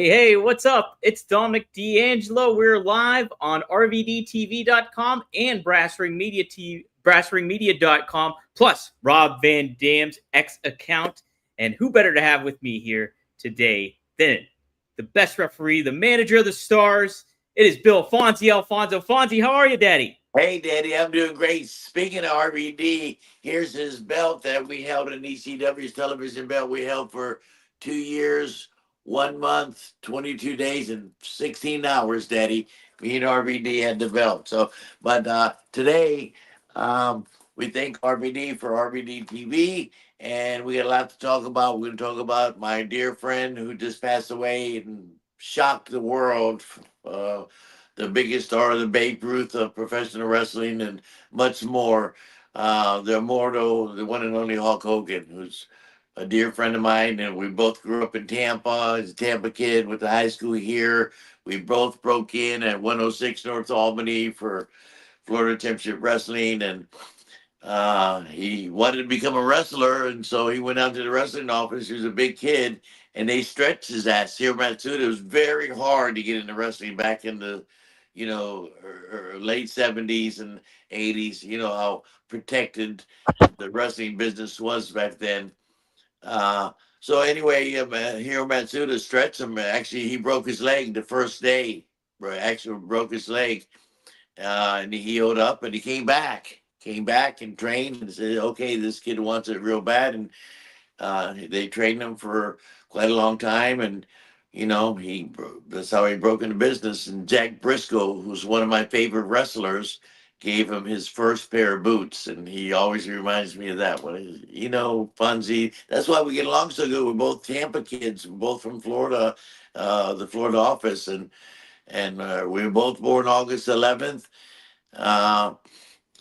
Hey, what's up? It's Dominic D'Angelo. We're live on rvdtv.com and brassringmedia.com, plus Rob Van Dam's X account. And who better to have with me here today than the best referee, the manager of the stars? It is Bill Alfonso. Fonzie, how are you, Daddy? Hey, Daddy, I'm doing great. Speaking of RVD, here's his belt that we held in ECW's television belt. We held for 2 years, 1 month, 22 days, and 16 hours, Daddy. Me and RVD had the belt. But today, we thank RVD for RVD TV, and we got a lot to talk about. We're going to talk about my dear friend who just passed away and shocked the world. The biggest star, the Babe Ruth of professional wrestling, and much more. The immortal, the one and only Hulk Hogan, who's a dear friend of mine, and we both grew up in Tampa. He's a Tampa kid, went to high school here. We both broke in at 106 North Albany for Florida Championship Wrestling, and he wanted to become a wrestler, and so he went out to the wrestling office. He was a big kid, and they stretched his ass. Here, Matsuda, it was very hard to get into wrestling back in the late 70s and 80s. You know how protected the wrestling business was back then. So anyway, Hiro Matsuda stretched him. Actually, he broke his leg the first day. Actually, broke his leg, and he healed up, and he came back and trained, and said, "Okay, this kid wants it real bad." And they trained him for quite a long time, and that's how he broke into business. And Jack Briscoe, who's one of my favorite wrestlers, gave him his first pair of boots, and he always reminds me of that one. Fonzie. That's why we get along so good. We're both Tampa kids. We're both from Florida, the Florida office, and we were both born August 11th.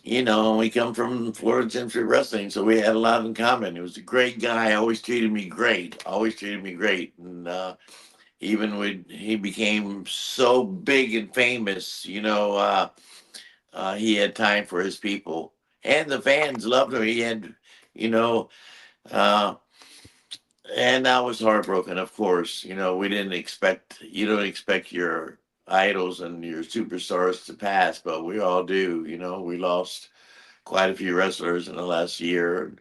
We come from Florida Championship Wrestling, so we had a lot in common. He was a great guy. Always treated me great. And even when he became so big and famous, he had time for his people, and the fans loved him. He had, uh, and I was heartbroken, of course. You don't expect your idols and your superstars to pass, but we all do. We lost quite a few wrestlers in the last year. And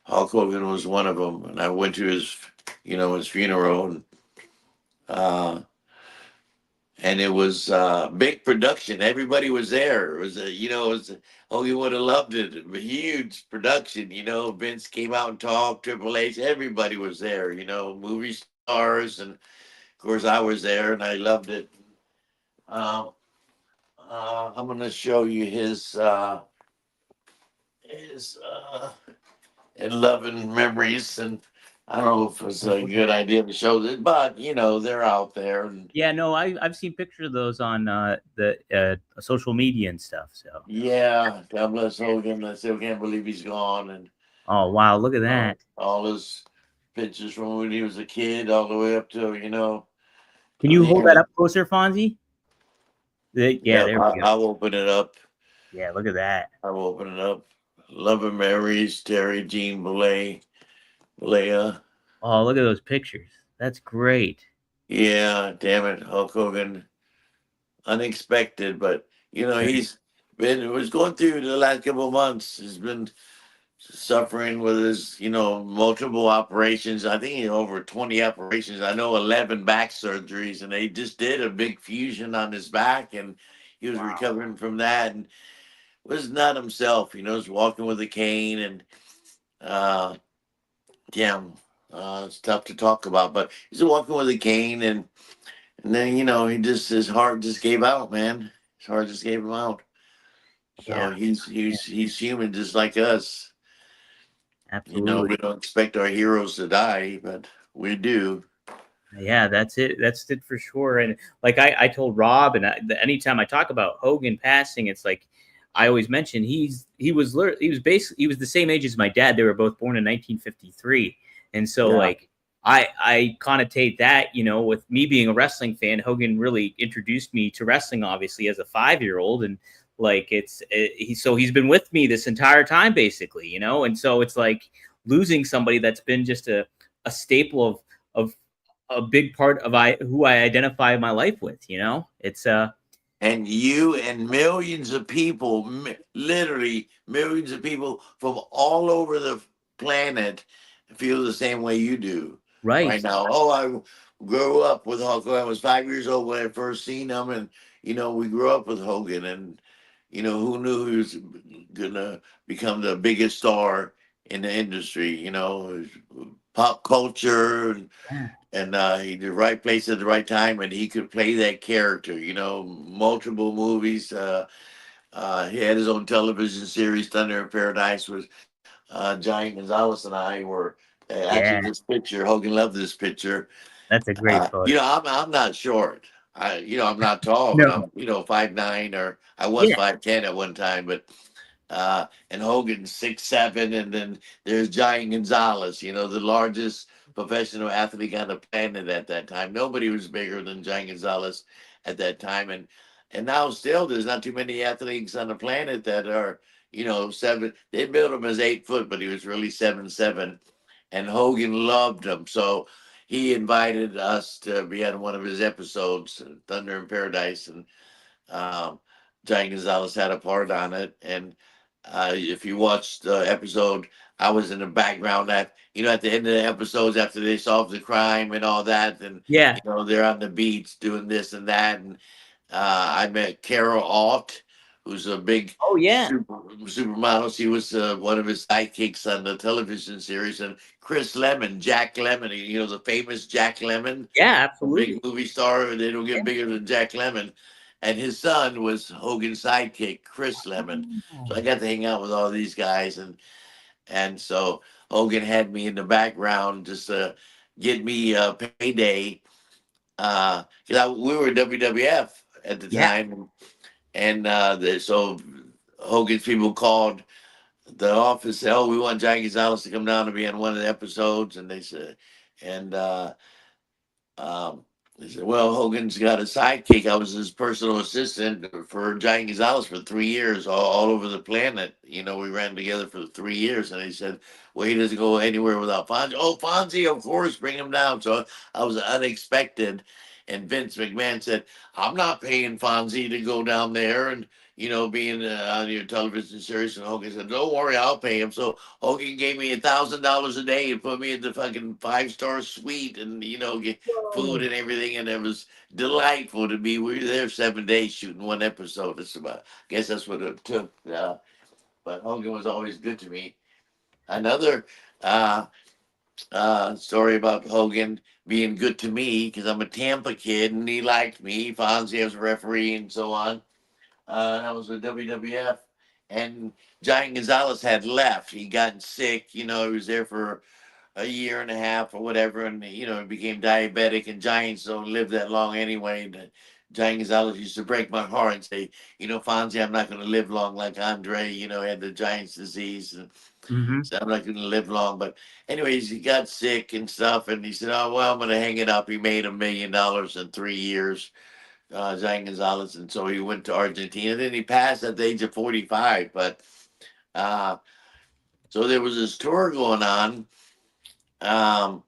Hulk Hogan was one of them, and I went to his funeral, uh, and it was big production. Everybody was there. Hogan would have loved it. A huge production. Vince came out and talked. Triple H, everybody was there. Movie stars, and of course I was there, and I loved it. I'm going to show you his in loving memories, and I don't know if it's a good idea to show this, but they're out there. And Yeah, no, I've seen pictures of those on the social media and stuff. So yeah, God bless Hogan. I still can't believe he's gone, and oh wow, look at that. all his pictures from when he was a kid all the way up to Can you hold that up closer, Fonzie? Yeah, there we go. I'll open it up. Yeah, look at that. I'll open it up. Love and Marys, Terry Jean Belea. Oh, look at those pictures. That's great. Yeah, damn it, Hulk Hogan. Unexpected, but he's was going through the last couple of months. He's been suffering with his multiple operations. I think over 20 operations. I know 11 back surgeries, and they just did a big fusion on his back, and he was recovering from that, and was not himself. Was walking with a cane, and it's tough to talk about, but he's walking with a cane, and then his heart just gave out, man. His heart just gave him out. So Yeah. he's human just like us. Absolutely. We don't expect our heroes to die, but we do. Yeah, that's it. That's it for sure. And like I told Rob, and anytime I talk about Hogan passing, it's like I always mention he was the same age as my dad. They were both born in 1953, and so like I connotate that with me being a wrestling fan. Hogan really introduced me to wrestling, obviously as a 5-year-old, and like he's been with me this entire time, basically, and so it's like losing somebody that's been just a staple of a big part of who I identify my life with. You know, it's And you and millions of people, literally millions of people from all over the planet, feel the same way you do right right. now. Oh, I grew up with Hulk Hogan. I was 5 years old when I first seen him, and we grew up with Hogan, and who knew he was gonna become the biggest star in the industry? Pop culture, Yeah. and he the right place at the right time, and he could play that character. Multiple movies. He had his own television series, Thunder in Paradise, with Giant Gonzalez and I were actually Yeah. this picture. Hogan loved this picture. That's a great photo. I'm not short. I'm not tall, but No. I'm 5'9", or I was Yeah. 5'10" at one time, but and Hogan's 6'7", and then there's Giant Gonzalez, the largest professional athlete on the planet at that time. Nobody was bigger than Giant Gonzalez at that time, and now still there's not too many athletes on the planet that are seven. They built him as 8 foot, but he was really 7'7", and Hogan loved him, so he invited us to be on one of his episodes, Thunder in Paradise, and um, Giant Gonzalez had a part on it. And if you watched the episode, I was in the background. That at the end of the episodes, after they solve the crime and all that, and Yeah. they're on the beach doing this and that, and I met Carol Alt, who's a big Oh yeah. supermodel. She was one of his sidekicks on the television series, and Chris Lemon, Jack Lemon, the famous Jack Lemon, Yeah. a big Absolutely. movie star. They don't get Yeah. bigger than Jack Lemon. And his son was Hogan's sidekick, Chris Lemon. So I Oh. got to hang out with all these guys, and so Hogan had me in the background just to get me a payday, because we were WWF at the Yeah. time, and so Hogan's people called the office, said, "Oh, we want Giant Gonzalez to come down to be on one of the episodes," and they said, and um, they said, "Well, Hogan's got a sidekick. I was his personal assistant for Giant Gonzalez for 3 years, all over the planet. We ran together for 3 years." And he said, "Well, he doesn't go anywhere without Fonzie." "Oh, Fonzie, of course, bring him down." So I was unexpected. And Vince McMahon said, "I'm not paying Fonzie to go down there and, being on your television series." And Hogan said, "Don't worry, I'll pay him." So Hogan gave me $1,000 a day and put me in the fucking 5-star suite, and get food Whoa. and everything, and it was delightful to be. We were there 7 days shooting one episode. It's about, I guess that's what it took. But Hogan was always good to me. Another uh, story about Hogan being good to me, because I'm a Tampa kid and he liked me. Fonzie was a referee and so on. That was with WWF. And Giant Gonzalez had left. He got sick. He was there for a year and a half or whatever, and he became diabetic. And Giants don't live that long anyway. And Giant Gonzalez used to break my heart and say, "Fonzie, I'm not going to live long like Andre. Had the Giants disease, and Mm-hmm. so I'm not going to live long." But anyways, he got sick and stuff, and he said, "Oh well, I'm going to hang it up." He made $1 million in 3 years, Giant Gonzalez, and so he went to Argentina. Then he passed at the age of 45. But uh, so there was this tour going on. Um,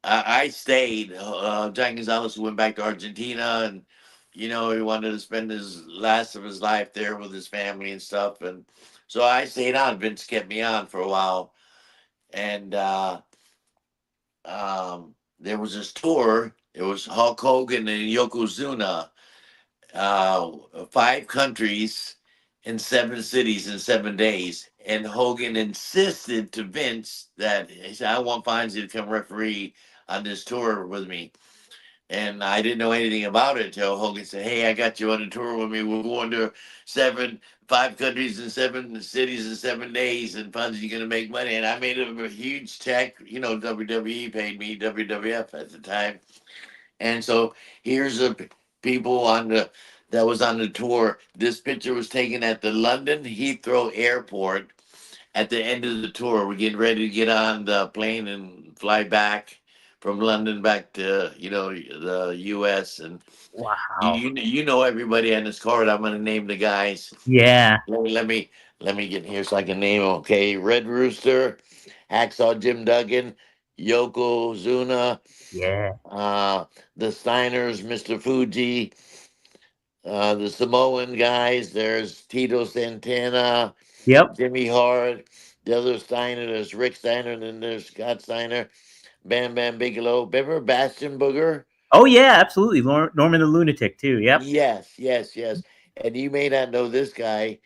I stayed. Giant Gonzalez went back to Argentina, and he wanted to spend his last of his life there with his family and stuff. And so I stayed on. Vince kept me on for a while, and there was this tour. It was Hulk Hogan and Yokozuna, 5 countries in 7 cities in 7 days. And Hogan insisted to Vince that he said, "I want Fonzie to come referee on this tour with me." And I didn't know anything about it until Hogan said, "Hey, I got you on a tour with me. We're going to 5 countries in 7 cities in 7 days, and Fonzie's going to make money." And I made him a huge check. WWE paid me, WWF at the time. And so here's the people on the that was on the tour. This picture was taken at the London Heathrow Airport at the end of the tour. We're getting ready to get on the plane and fly back from London back to the U.S. And Wow. you know everybody on this card. I'm going to name the guys. Yeah. Let me get here so I can name them. Okay, Red Rooster, Hacksaw Jim Duggan, Yokozuna, Yeah. uh, the Steiners, Mr. Fuji, the Samoan guys. There's Tito Santana, Yep. Jimmy Hart, the other Steiner. There's Rick Steiner, and then there's Scott Steiner, Bam Bam Bigelow. Remember Bastion Booger? Oh yeah, absolutely. Norman the Lunatic too. Yep. Yes, yes, yes. And you may not know this guy,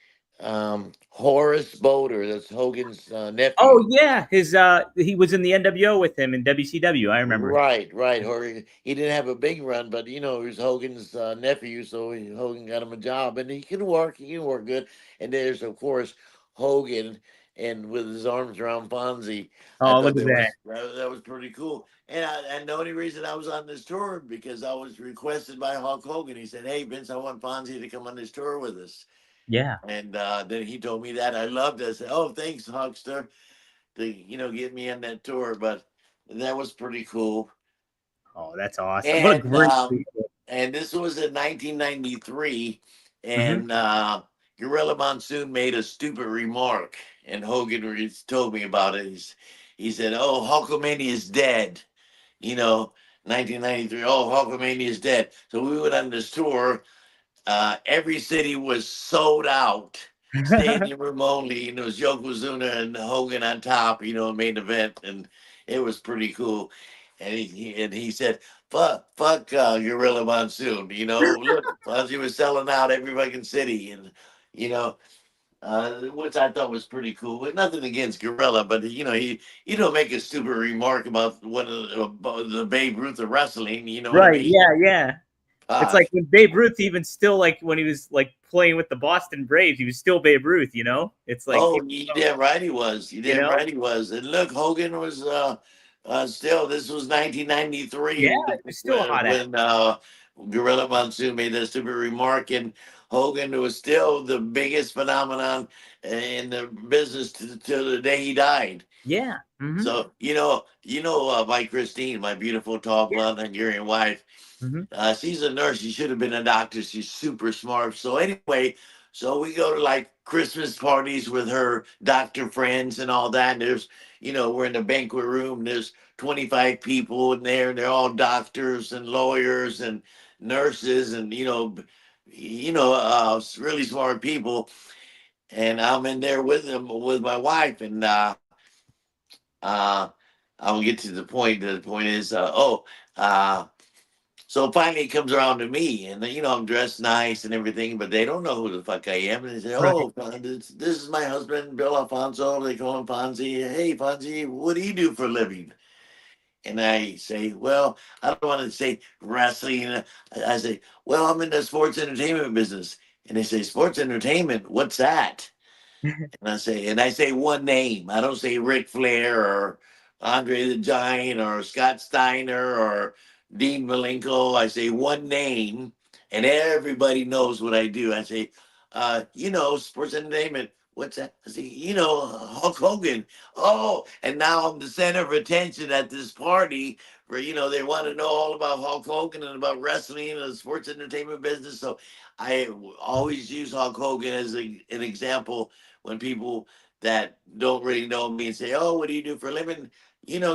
Horace Boulder. That's Hogan's nephew. Oh yeah, his he was in the NWO with him in WCW. I remember. Right, right. Hogan. He didn't have a big run, but he was Hogan's nephew, so Hogan got him a job, and he can work. He can work good. And there's of course Hogan, and with his arms around Fonzie. I Oh, thought look at that. that was pretty cool. And the only reason I was on this tour because I was requested by Hulk Hogan. He said, "Hey Vince, I want Fonzie to come on this tour with us." Yeah. And then he told me that. I loved it. I said, "Oh, thanks, Hulkster, to get me on that tour." But that was pretty cool. Oh, that's awesome. What a And great. this was in 1993, Hmm. and Gorilla Monsoon made a stupid remark, and Hogan told me about it. He said, "Oh, Hulkamania is dead." You know, 1993. Oh, Hulkamania is dead. So we went on this tour. Every city was sold out. Stadium room only, and it was Yokozuna and Hogan on top, main event, and it was pretty cool. And he said, "Fuck, Gorilla Monsoon." Look, Fonzie was selling out every fucking city, and you know, which I thought was pretty cool. But nothing against Gorilla, but he don't make a stupid remark about one of about the Babe Ruth of wrestling. You know what I Right. mean? Yeah. Yeah. It's Uh, like when Babe Ruth even still like when he was like playing with the Boston Braves, he was still Babe Ruth. It's like Oh, you damn right he was. You you damn know. right he was. And look, Hogan was still. This was Yeah, 1993 he was still a hot ass. when Gorilla Monsoon made that stupid remark, and Hogan was still the biggest phenomenon in the business till the day he died. Yeah. Hmm. So my Christine, my beautiful tall Yeah. blonde Hungarian wife. Hmm. She's a nurse. She should have been a doctor. She's super smart. So anyway, so we go to like Christmas parties with her doctor friends and all that. And we're in the banquet room. There's 25 people in there, and they're all doctors and lawyers and nurses and really smart people. And I'm in there with them with my wife, and uh, I will get to the point. The point is, uh, so finally it comes around to me, and I'm dressed nice and everything, but they don't know who the fuck I am. And they say, Right. "Oh, this is my husband, Bill Alfonso." They call him Fonzie. "Hey, Fonzie, what do you do for a living?" And I say, "Well, I don't want to say wrestling." I say, "Well, I'm in the sports entertainment business." And they say, "Sports entertainment? What's that?" And I say one name. I don't say Ric Flair or Andre the Giant or Scott Steiner or Dean Malenko. I say one name, and everybody knows what I do. I say, sports entertainment. What's that? I say, Hulk Hogan. Oh, and now I'm the center of attention at this party where they want to know all about Hulk Hogan and about wrestling and the sports entertainment business. So I always use Hulk Hogan as an example when people that don't really know me and say, "Oh, what do you do for a living?"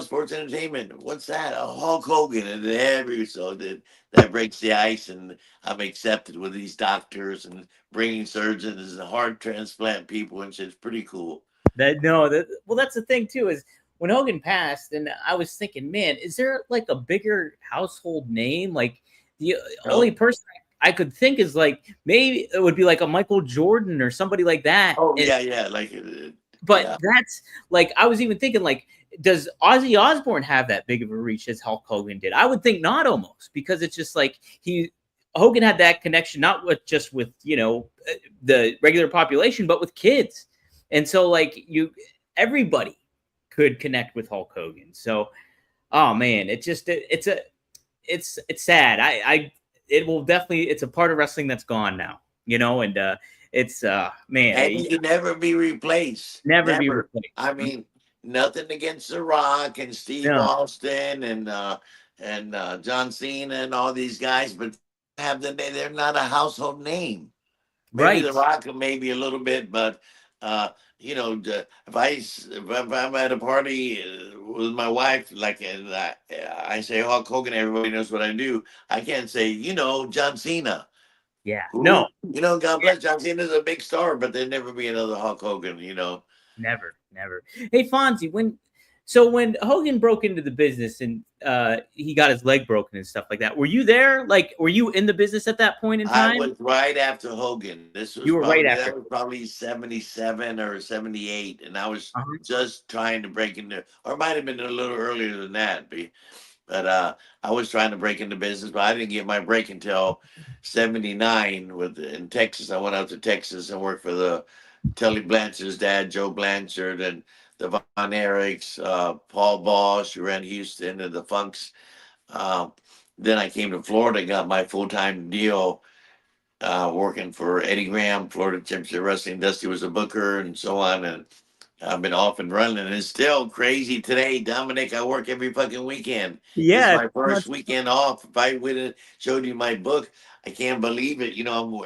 Sports entertainment. What's that? Hulk Hogan, and that breaks the ice, and I'm accepted with these doctors and bringing surgeons and heart transplant people, and shit. It's pretty cool. That no, that well, that's the thing too is when Hogan passed, and I was thinking, man, is there like a bigger household name? Like the only No. person I could think is like maybe it would be like a Michael Jordan or somebody like that. Oh And yeah, yeah, like but yeah. that's like I was even thinking like, does Ozzy Osbourne have that big of a reach as Hulk Hogan did? I would think not almost because it's just like Hogan had that connection not with just with the regular population, but with kids, and so like everybody could connect with Hulk Hogan. So oh man, it's sad. I it will definitely it's a part of wrestling that's gone now, and it's man, And he can never be replaced. never be Never. replaced. I mean, nothing against The Rock and Steve No, Austin and John Cena and all these guys, but they're not a household name. Maybe right. The Rock, maybe a little bit, but if I'm at a party with my wife, like, and I say Hulk Hogan, everybody knows what I do. I can't say, John Cena. Yeah. No, Who, God bless John Cena's a big star, but there'd never be another Hulk Hogan. never, never. Hey, Fonzie, when Hogan broke into the business and he got his leg broken and stuff like that, were you there? Like, were you in the business at that point in I time? was right after Hogan. You were right That after. was probably 77 or 78, and I was Uh-huh. just trying to break into, or it might have been a little earlier than that. But I was trying to break into business, but I didn't get my break until 79 in Texas. I went out to Texas and worked for the Tully Blanchard's dad, Joe Blanchard, and the Von Erichs, Paul Bosch, who ran Houston, and the Funks. Um, then I came to Florida and got my full time deal working for Eddie Graham, Florida Championship Wrestling. Dusty was a booker and so on. And I've been off and running, and it's still crazy today. Dominic, I work every fucking weekend. This is Yeah. my first weekend off. If I would have showed you my book, I can't believe it.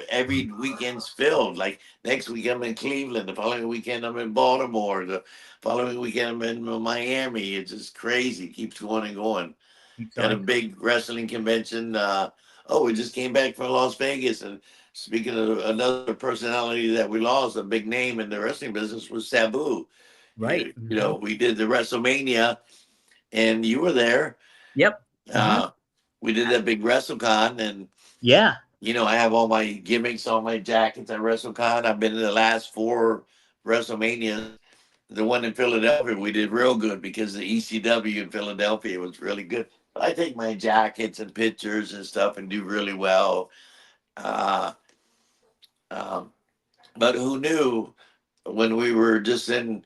Every weekend's filled. Like next week, I'm in Cleveland. The following weekend, I'm in Baltimore. The following weekend, I'm in Miami. It's just crazy. It keeps going and going. Keeps Got a on. big wrestling convention. We just came back from Las Vegas. And speaking of another personality that we lost, a big name in the wrestling business was Sabu. Right. We did the WrestleMania, and you were there. Yep. Hmm. Uh, we did that big WrestleCon, and Yeah. I have all my gimmicks, all my jackets at WrestleCon. I've been to the last four WrestleManias. The one in Philadelphia, we did real good because the ECW in Philadelphia was really good. But I take my jackets and pictures and stuff and do really well. Uh, um, but who knew when we were just in,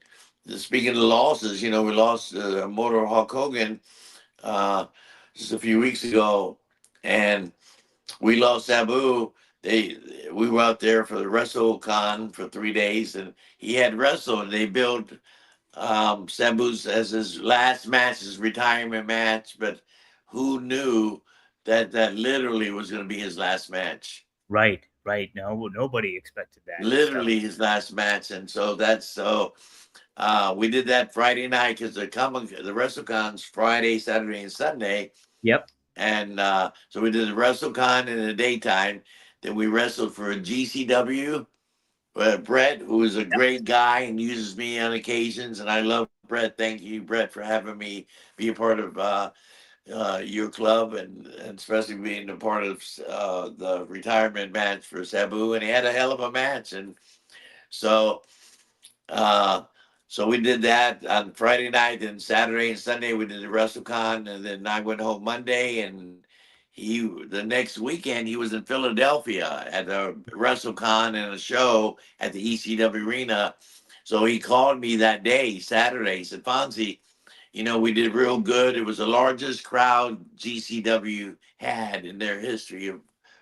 speaking of losses, we lost Motor Hulk Hogan uh, just a few weeks ago, and we lost Sabu. We were out there for the WrestleCon for 3 days, and he had wrestled. They built Sabu's as his last match, his retirement match, but who knew that literally was going to be his last match? Right. Right. No, nobody expected that. So, Literally his last match, and so that's so. We did that Friday night because the WrestleCon's Friday, Saturday, and Sunday, yep. and so we did the WrestleCon in the daytime. Then we wrestled for a GCW. Brett, who is a great guy and uses me on occasions, and I love Brett. Thank you, Brett, for having me be a part of your club, and especially being a part of the retirement match for Sabu. And he had a hell of a match, and so. Uh, so we did that on Friday night, and Saturday and Sunday we did the WrestleCon, and then I went home Monday, and the next weekend he was in Philadelphia at the WrestleCon and a show at the ECW Arena. So he called me that day, Saturday. He said, Fonzie, we did real good. It was the largest crowd GCW had in their history of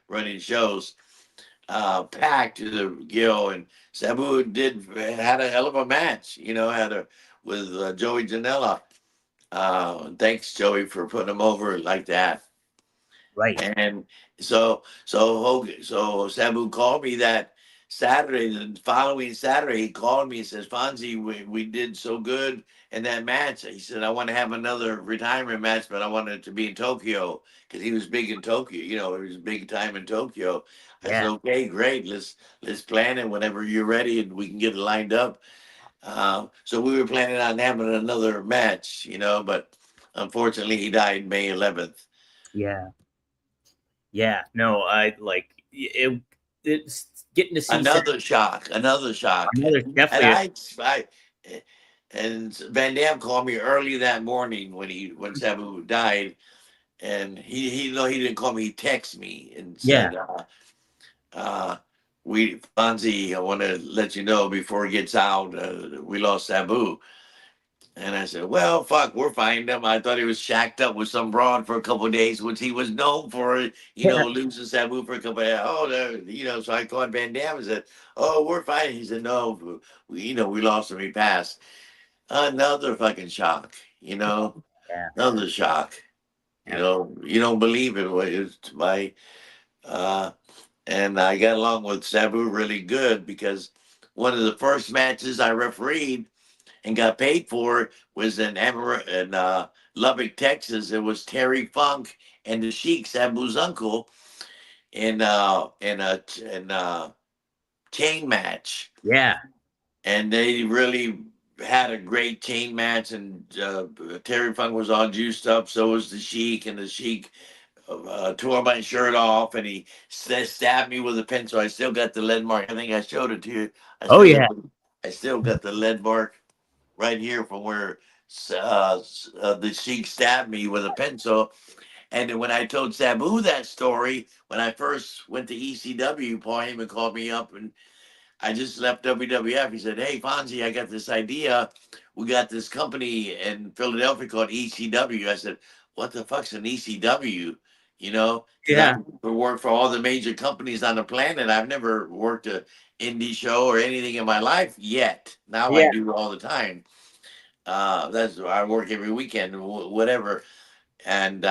running shows, packed to the gill, and Sabu had a hell of a match, with Joey Janela. Thanks, Joey, for putting him over like that. Right. And so Sabu called me that Saturday. The following Saturday, he called me and says, Fonzie, we did so good in that match. He said, I want to have another retirement match, but I want it to be in Tokyo because he was big in Tokyo. He was big time in Tokyo. I said, Yeah. okay, great. Let's plan it whenever you're ready and we can get it lined up. So we were planning on having another match, but unfortunately he died May 11th. Yeah. Yeah. No, I like it. It's getting to see Another shock. another And definitely. I and Van Dam called me early that morning when Sabu died, and he no, he didn't call me. He texted me and Yeah. said, uh, "We Fonzie, I want to let you know before it gets out, we lost Sabu." And I said, well, fuck, we're finding him. I thought he was shacked up with some broad for a couple of days, which he was known for, Yeah. losing Sabu for a couple of days. So I called Van Dam and said, oh, we're fine. He said, no, we lost him. He passed. Another fucking shock, Yeah. another shock. Yeah. You don't believe it. It's uh, and I got along with Sabu really good because one of the first matches I refereed and got paid for was in Lubbock, Texas. It was Terry Funk and the Sheik, Sabu's uncle, in a chain match, Yeah. and they really had a great chain match. And Terry Funk was all juiced up, so was the Sheik, and the Sheik tore my shirt off, and he stabbed me with a pencil. I still got the lead mark. I think I showed it to you. Oh yeah. I still got the lead mark right here from where the Sheik stabbed me with a pencil. And then when I told Sabu that story, when I first went to ECW, Paul Heyman called me up, and I just left WWF. He said, "Hey, Fonzie, I got this idea. We got this company in Philadelphia called ECW." I said, "What the fuck's an ECW?" Because Yeah. I worked for all the major companies on the planet. I've never worked a indie show or anything in my life yet. Now I Yeah. do all the time. That's I work every weekend, whatever. And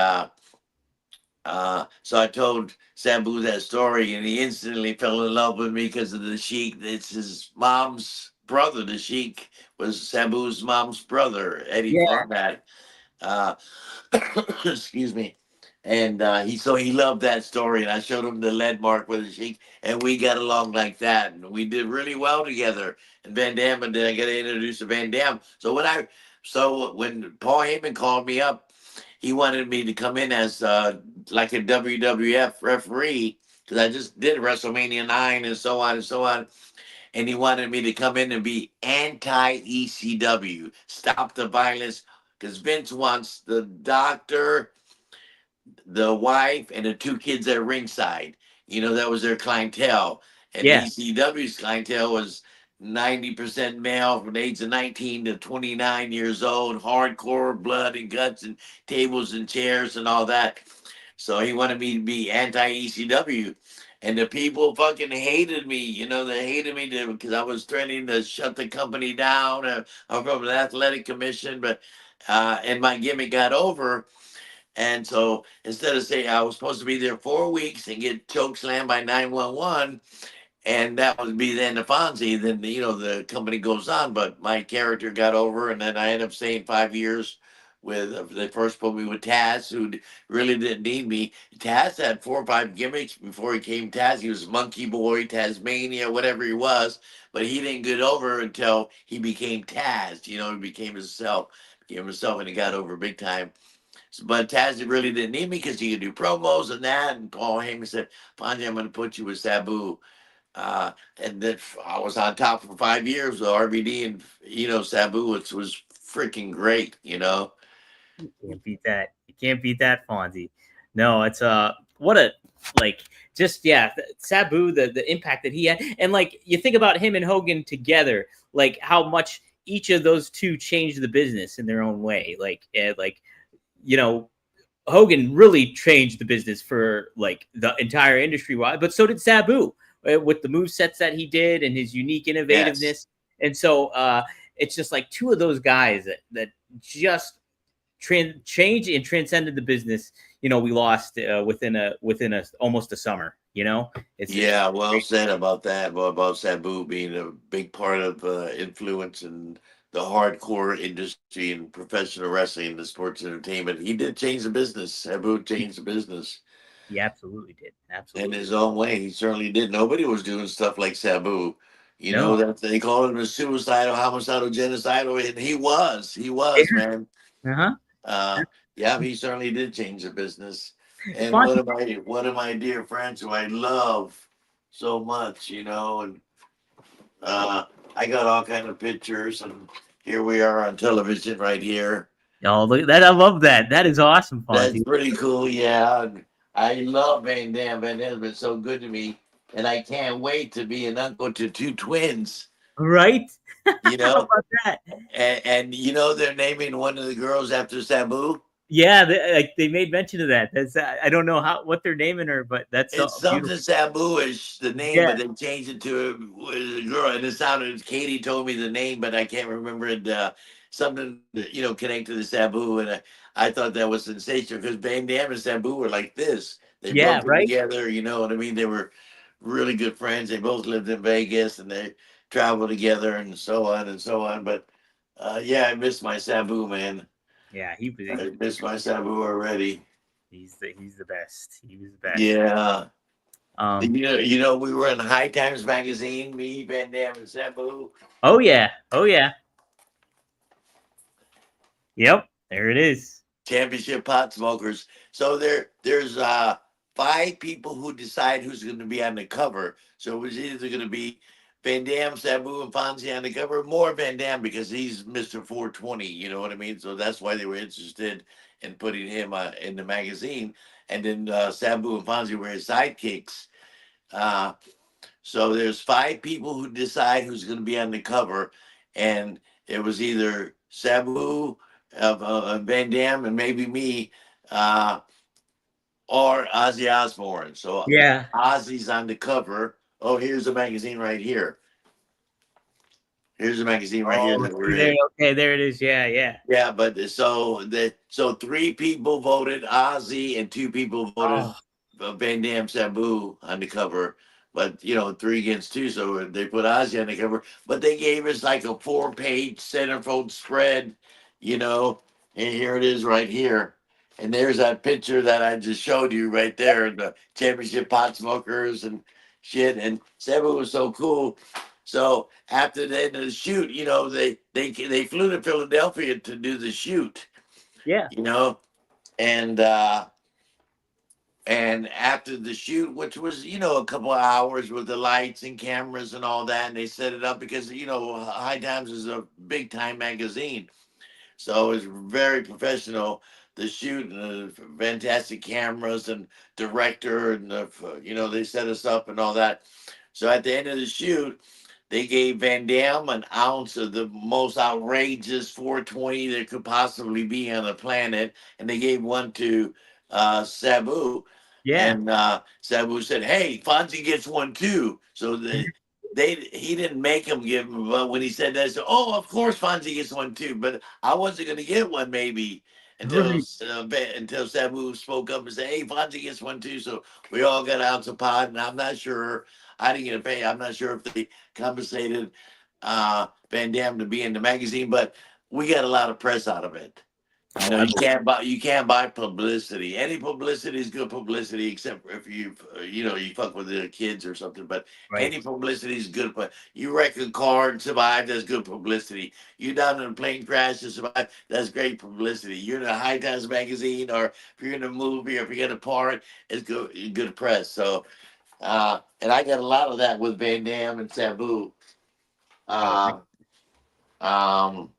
so I told Sabu that story, and he instantly fell in love with me because of the Sheik. It's his mom's brother. The Sheik was Sabu's mom's brother, Eddie Yeah. Farhat. Uh, excuse me. And he loved that story, and I showed him the lead mark with the Sheik, and we got along like that, and we did really well together. And Van Dam, and then I got to introduce to Van Dam. So when Paul Heyman called me up, he wanted me to come in as like a WWF referee because I just did WrestleMania 9 and so on and so on. And he wanted me to come in and be anti ECW, stop the violence, because Vince wants the doctor, the wife, and the two kids at ringside. That was their clientele. And Yeah. ECW's clientele was 90% male from the age of 19 to 29 years old, hardcore blood and guts and tables and chairs and all that. So he wanted me to be anti ECW. And the people fucking hated me. They hated me because I was threatening to shut the company down. I'm from the athletic commission, but and my gimmick got over. And so instead of saying I was supposed to be there 4 weeks and get choke slammed by 911, and that would be then the Fonzie, then the company goes on. But my character got over, and then I ended up staying 5 years with. They first put me with Taz, who really didn't need me. Taz had 4 or 5 gimmicks before he came Taz. He was Monkey Boy, Tasmania, whatever he was, but he didn't get over until he became Taz. He became himself, and he got over big time. But Taz really didn't need me because he could do promos and that. And Paul Heyman said, "Fonzie, I'm going to put you with Sabu." And then I was on top for 5 years with RVD and Sabu, which was freaking great. You can't beat that. You can't beat that, Fonzie. No, it's what a like just yeah, Sabu, the impact that he had, and like you think about him and Hogan together, like how much each of those two changed the business in their own way. Like you know, Hogan really changed the business for like the entire industry wide, but so did Sabu with the move sets that he did and his unique Yes. innovativeness. And so it's just like two of those guys that just changed and transcended the business. We lost within a almost a summer. It's Yeah, well said about that. About Sabu being a big part of influence in the hardcore industry and professional wrestling, the sports entertainment. He did change the business. Sabu changed the business he absolutely did, in absolutely his own way. He certainly did. Nobody was doing stuff like Sabu. no. That they called him a suicidal, homicidal, genocidal, and he was, man. Uh-huh. Uh, yeah, he certainly did change the business. And Fonzie, one of my dear friends who I love so much, and uh, I got all kind of pictures, and here we are on television right here. oh, look at that. I love that. That is awesome, That's Fonzie. pretty cool, yeah. And I love Van Dam. Van Dam's been so good to me, and I can't wait to be an uncle to two twins. Right. You How know, about that? and they're naming one of the girls after Sabu. Yeah, they made mention of that. That's I don't know what they're naming her, but that's It's beautiful. something Sabu-ish, the name, Yeah, but they changed it to a girl. And it sounded, Katie told me the name, but I can't remember it. Something, connected to Sabu. And I thought that was sensational because Van Dam and Sabu were like this. They yeah, broke it right. together, you know what I mean? They were really good friends. They both lived in Vegas, and travel together and so on and so on. But yeah, I miss my Sabu, man. Yeah, I miss my Sabu already. he's the best. He was the best. Yeah. Um. You know, we were in High Times magazine, me, Van Dam, and Sabu. Oh yeah. Oh yeah. Yep. There it is. Championship pot smokers. So there's five people who decide who's going to be on the cover. So it was either going to be Van Dam, Sabu, and Fonzie on the cover. More Van Dam because he's Mr. 420. You know what I mean? So that's why they were interested in putting him in the magazine. And then Sabu and Fonzie were his sidekicks. Uh, so there's five people who decide who's going to be on the cover, and it was either Sabu, Van Dam, and maybe me, uh, or Ozzy Osbourne. So Yeah. Ozzy's on the cover. Oh, here's the magazine right here. Here's the magazine right here Oh, that we're see there. in. Okay, there it is. Yeah, yeah. Yeah, but so three people voted Ozzy and two people voted Oh, Van Dam Sabu on the cover. But you know, three against two, so they put Ozzy on the cover. But they gave us like a 4-page centerfold spread, you know. And here it is right here. And there's that picture that I just showed you right there, the championship pot smokers and shit. And Sabu was so cool. So after the end of the shoot, you know, they flew to Philadelphia to do the shoot, yeah, you know, and after the shoot, which was you know a couple of hours with the lights and cameras and all that, and they set it up because you know High Times is a big time magazine, so it's very professional. The shoot and the fantastic cameras and director and you know they set us up and all that. So at the end of the shoot, they gave Van Dam an ounce of the most outrageous 420 there could possibly be on the planet, and they gave one to Sabu. yeah. And Sabu said, "Hey, Fonzie gets one too." So he didn't make him give him, but when he said that, I said, "Oh, of course Fonzie gets one too." But I wasn't going to get one maybe until Right. until Sabu spoke up and said, "Hey, Fonzie gets one too." So we all got out of pot, and I'm not sure. I didn't get a pay. I'm not sure if they compensated Van Dam to be in the magazine, but we got a lot of press out of it. You Oh, know, I you can't buy publicity. Any publicity is good publicity, except if you you know you fuck with the kids or something. But right. any publicity is good. But you wreck a car and survive, that's good publicity. You down in a plane crash and survive, that's great publicity. You're in a High Times magazine, or if you're in a movie, or if you're in a part, it's good press. So, and I got a lot of that with Van Dam and Sabu. Oh, Uh, um,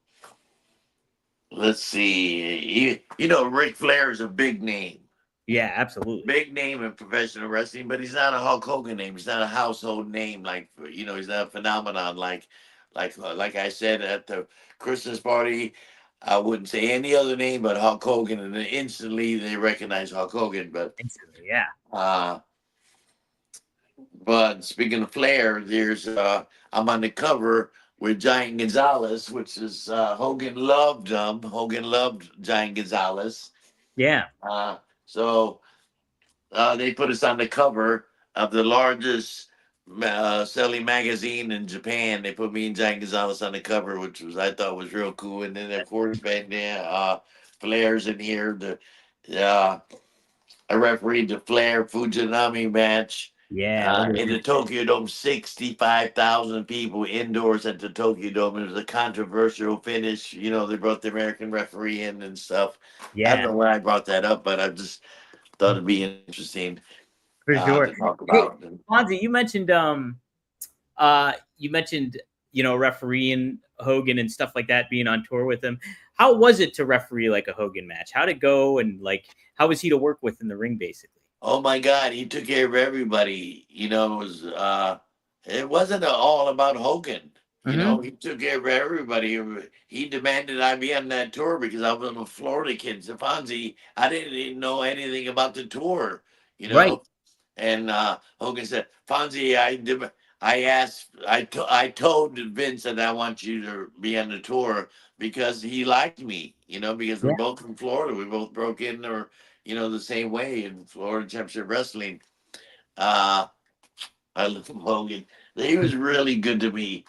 let's see. You know, Ric Flair is a big name. yeah, absolutely. Big name in professional wrestling, but he's not a Hulk Hogan name. He's not a household name like you know. He's not a phenomenon like I said at the Christmas party. I wouldn't say any other name but Hulk Hogan, and then instantly they recognize Hulk Hogan. Instantly, yeah, Uh, but speaking of Flair, there's I'm on the cover with Giant Gonzalez, which is Hogan loved him. Hogan loved Giant Gonzalez. yeah, So they put us on the cover of the largest selling magazine in Japan. They put me and Giant Gonzalez on the cover, which was I thought was real cool. And then of course, Van Dam, Flair's in here. I refereed the Flair Fujinami match yeah. Look at in the this. Tokyo Dome. 65,000 people indoors at the Tokyo Dome. It was a controversial finish. You know, they brought the American referee in and stuff. I don't Yeah, know why I brought that up, but I just thought it'd be interesting for sure. to talk Hey, about. Fonzie, you mentioned refereeing Hogan and stuff like that, being on tour with him. How was it to referee like a Hogan match? How'd it go, and like how was he to work with in the ring, basically? Oh my God, he took care of everybody. You know, it wasn't all about Hogan. You Mm-hmm. know, he took care of everybody. He demanded I be on that tour because I was a Florida kid. So Fonzie, I didn't even know anything about the tour. You Right. know, and Hogan said, Fonzie, I told Vince that I want you to be on the tour because he liked me, you know, because we're Yeah. both from Florida. We both broke in or, you know, the same way in Florida Championship Wrestling. Uh, I love Hogan. He was really good to me.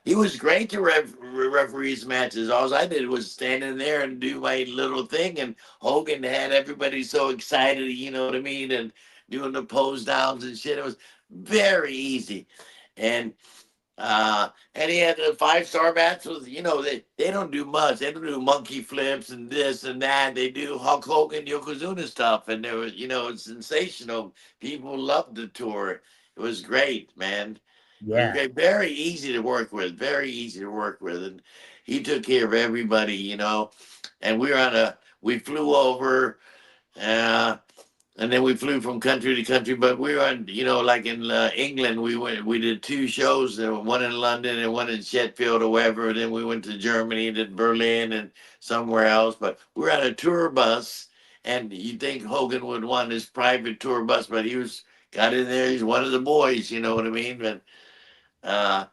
He was great to referees matches. All I did was stand in there and do my little thing, and Hogan had everybody so excited, you know what I mean, and doing the pose downs and shit. It was very easy, and and he had a 5-star match with, they don't do much. They don't do monkey flips and this and that. They do Hulk Hogan, Yokozuna stuff, and there was, it's sensational. People loved the tour. It was great, man. It was Yeah. great. Very easy to work with. Very easy to work with, and he took care of everybody, And we flew over. Uh, and then we flew from country to country. But we were on, like in England, we did 2 shows, one in London and one in Sheffield or wherever. And then we went to Germany, did Berlin and somewhere else. But we were on a tour bus, and you think Hogan would want his private tour bus, but got in there. He's one of the boys, you know what I mean? But of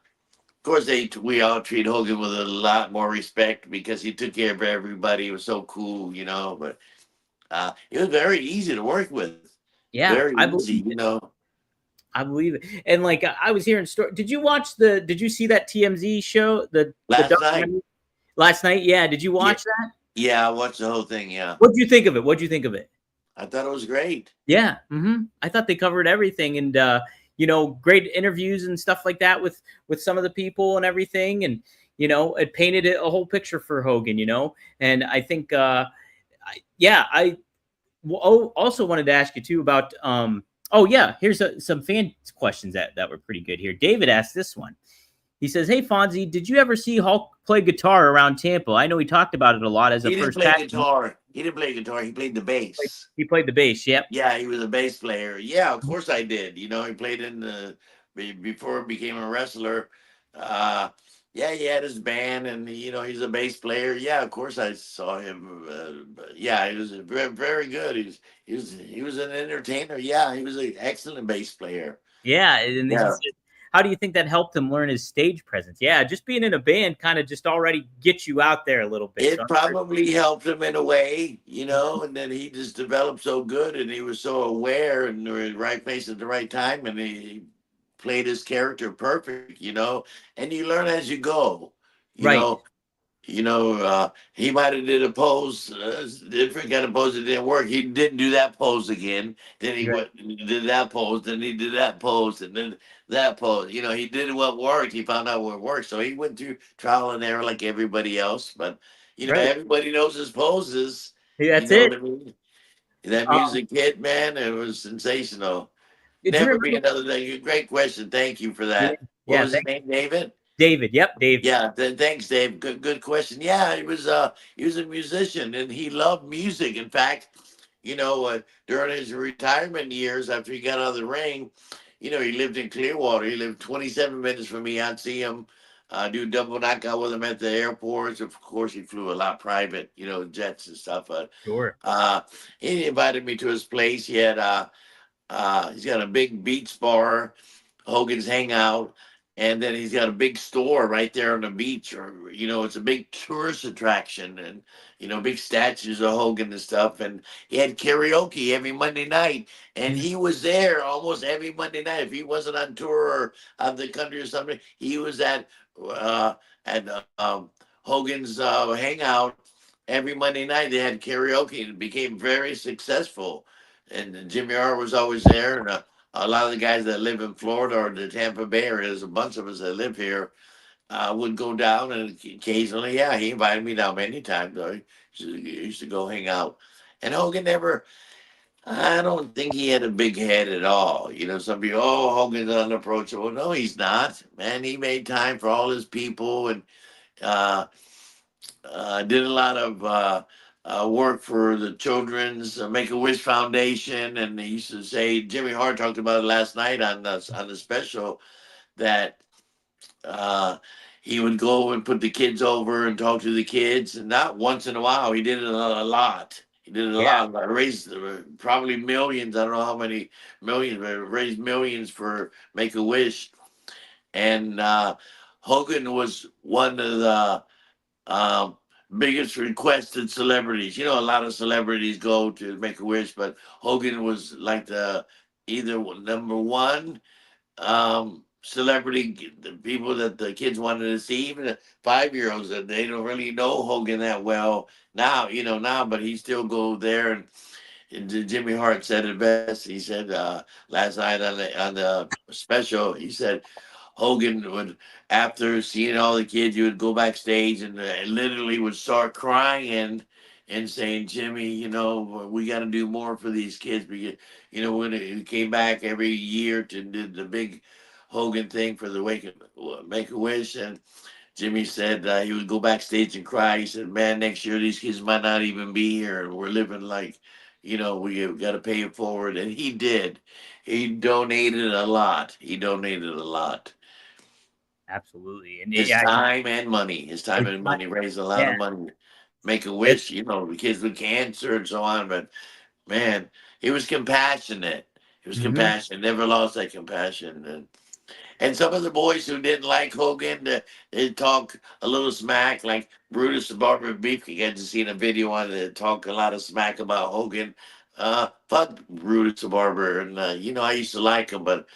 course, we all treat Hogan with a lot more respect because he took care of everybody. He was so cool, But it was very easy to work with. Yeah, Very I easy, believe it. you know. I believe it. And like I was hearing story. Did you see that TMZ show, the Last night, documentary last night? Yeah, did you yeah, watch that? yeah, I watched the whole thing. Yeah, What did you think of it? What did you think of it? I thought it was great. Yeah, I thought they covered everything, and great interviews and stuff like that with some of the people and everything, and it painted a whole picture for Hogan, and I think, yeah, also wanted to ask you too about, oh yeah, here's some fan questions that were pretty good here. David asked this one. He says, "Hey Fonzie, did you ever see Hulk play guitar around Tampa? I know he talked about it a lot as a He didn't first play tag. guitar. He didn't play guitar. He played the bass. He played the bass. Yep. Yeah, he was a bass player. Yeah, of course I did. He played in before he became a wrestler. Uh, yeah, he had his band, and he's a bass player. Yeah, of course I saw him. Yeah, he was very, very good. He was an entertainer. Yeah, he was an excellent bass player. Yeah, and he Yeah. said, how do you think that helped him learn his stage presence? Yeah, just being in a band kind of just already gets you out there a little bit. So It probably helped him in a way, and then he just developed so good, and he was so aware and in the right place at the right time, and he played his character perfect, and you learn as you go, you right, know. He might have did a pose, different kind of pose that didn't work. He didn't do that pose again. Then he right, went and did that pose. Then he did that pose, and then that pose. He did what worked. He found out what worked. So he went through trial and error like everybody else. But right. everybody knows his poses. Hey, You that's know it. what I mean? That Um, music hit, man. It was sensational. do you Never be remember? another thing. Great question. Thank you for Yeah, that. What yeah. was his name, David? David. Yep, Dave. Yeah, thanks, Dave. Good question. Yeah, he was a musician and he loved music. In fact, during his retirement years after he got out of the ring, he lived in Clearwater. He lived 27 minutes from me. I'd see him, do double knockout with him at the airports. Of course, he flew a lot private, jets and stuff. But Sure. he invited me to his place. He's got a big beach bar, Hogan's Hangout, and then he's got a big store right there on the beach. Or it's a big tourist attraction, and big statues of Hogan and stuff. And he had karaoke every Monday night, and Mhm. he was there almost every Monday night. If he wasn't on tour or out of the country or something, he was at Hogan's Hangout every Monday night. They had karaoke, and it became very successful. And Jimmy R was always there, and a lot of the guys that live in Florida or the Tampa Bay area, there's a bunch of us that live here, would go down, and occasionally, yeah, he invited me down many times. He used to go hang out. And Hogan never, I don't think he had a big head at all. Some people, oh, Hogan's unapproachable. No, he's not. Man, he made time for all his people, and uh, did a lot of work for the Children's Make a Wish Foundation, and he used to say, Jimmy Hart talked about it last night on the special, that uh, he would go and put the kids over and talk to the kids, and not once in a while. He did it a lot. He did it a Yeah. lot. I raised probably millions. I don't know how many millions, but raised millions for Make a Wish. And Hogan was one of the um, biggest requested celebrities. A lot of celebrities go to Make a Wish, but Hogan was like the either number one. celebrity, the people that the kids wanted to see, even the 5-year-olds that they don't really know Hogan that well now, now, but he still go there. And Jimmy Hart said it best. He said last night on the special, he said Hogan would, after seeing all the kids, you would go backstage and literally would start crying and saying, Jimmy, we got to do more for these kids because, when he came back every year to do the big Hogan thing for the Make a Wish, and Jimmy said he would go backstage and cry. He said, "Man, next year these kids might not even be here, and we're living like, we got to pay it forward." And he did. He donated a lot. He donated a lot. Absolutely. And His yeah, time and money. His time it's and not, money raised a lot yeah, of money. Make a it's, wish, the kids with cancer and so on. But man, he was compassionate. He was mhm. compassionate. Never lost that compassion. And some of the boys who didn't like Hogan, they talk a little smack, like Brutus the Barber Beef. You get to see a video on it, talk a lot of smack about Hogan. Fuck Brutus the Barber, and I used to like him, but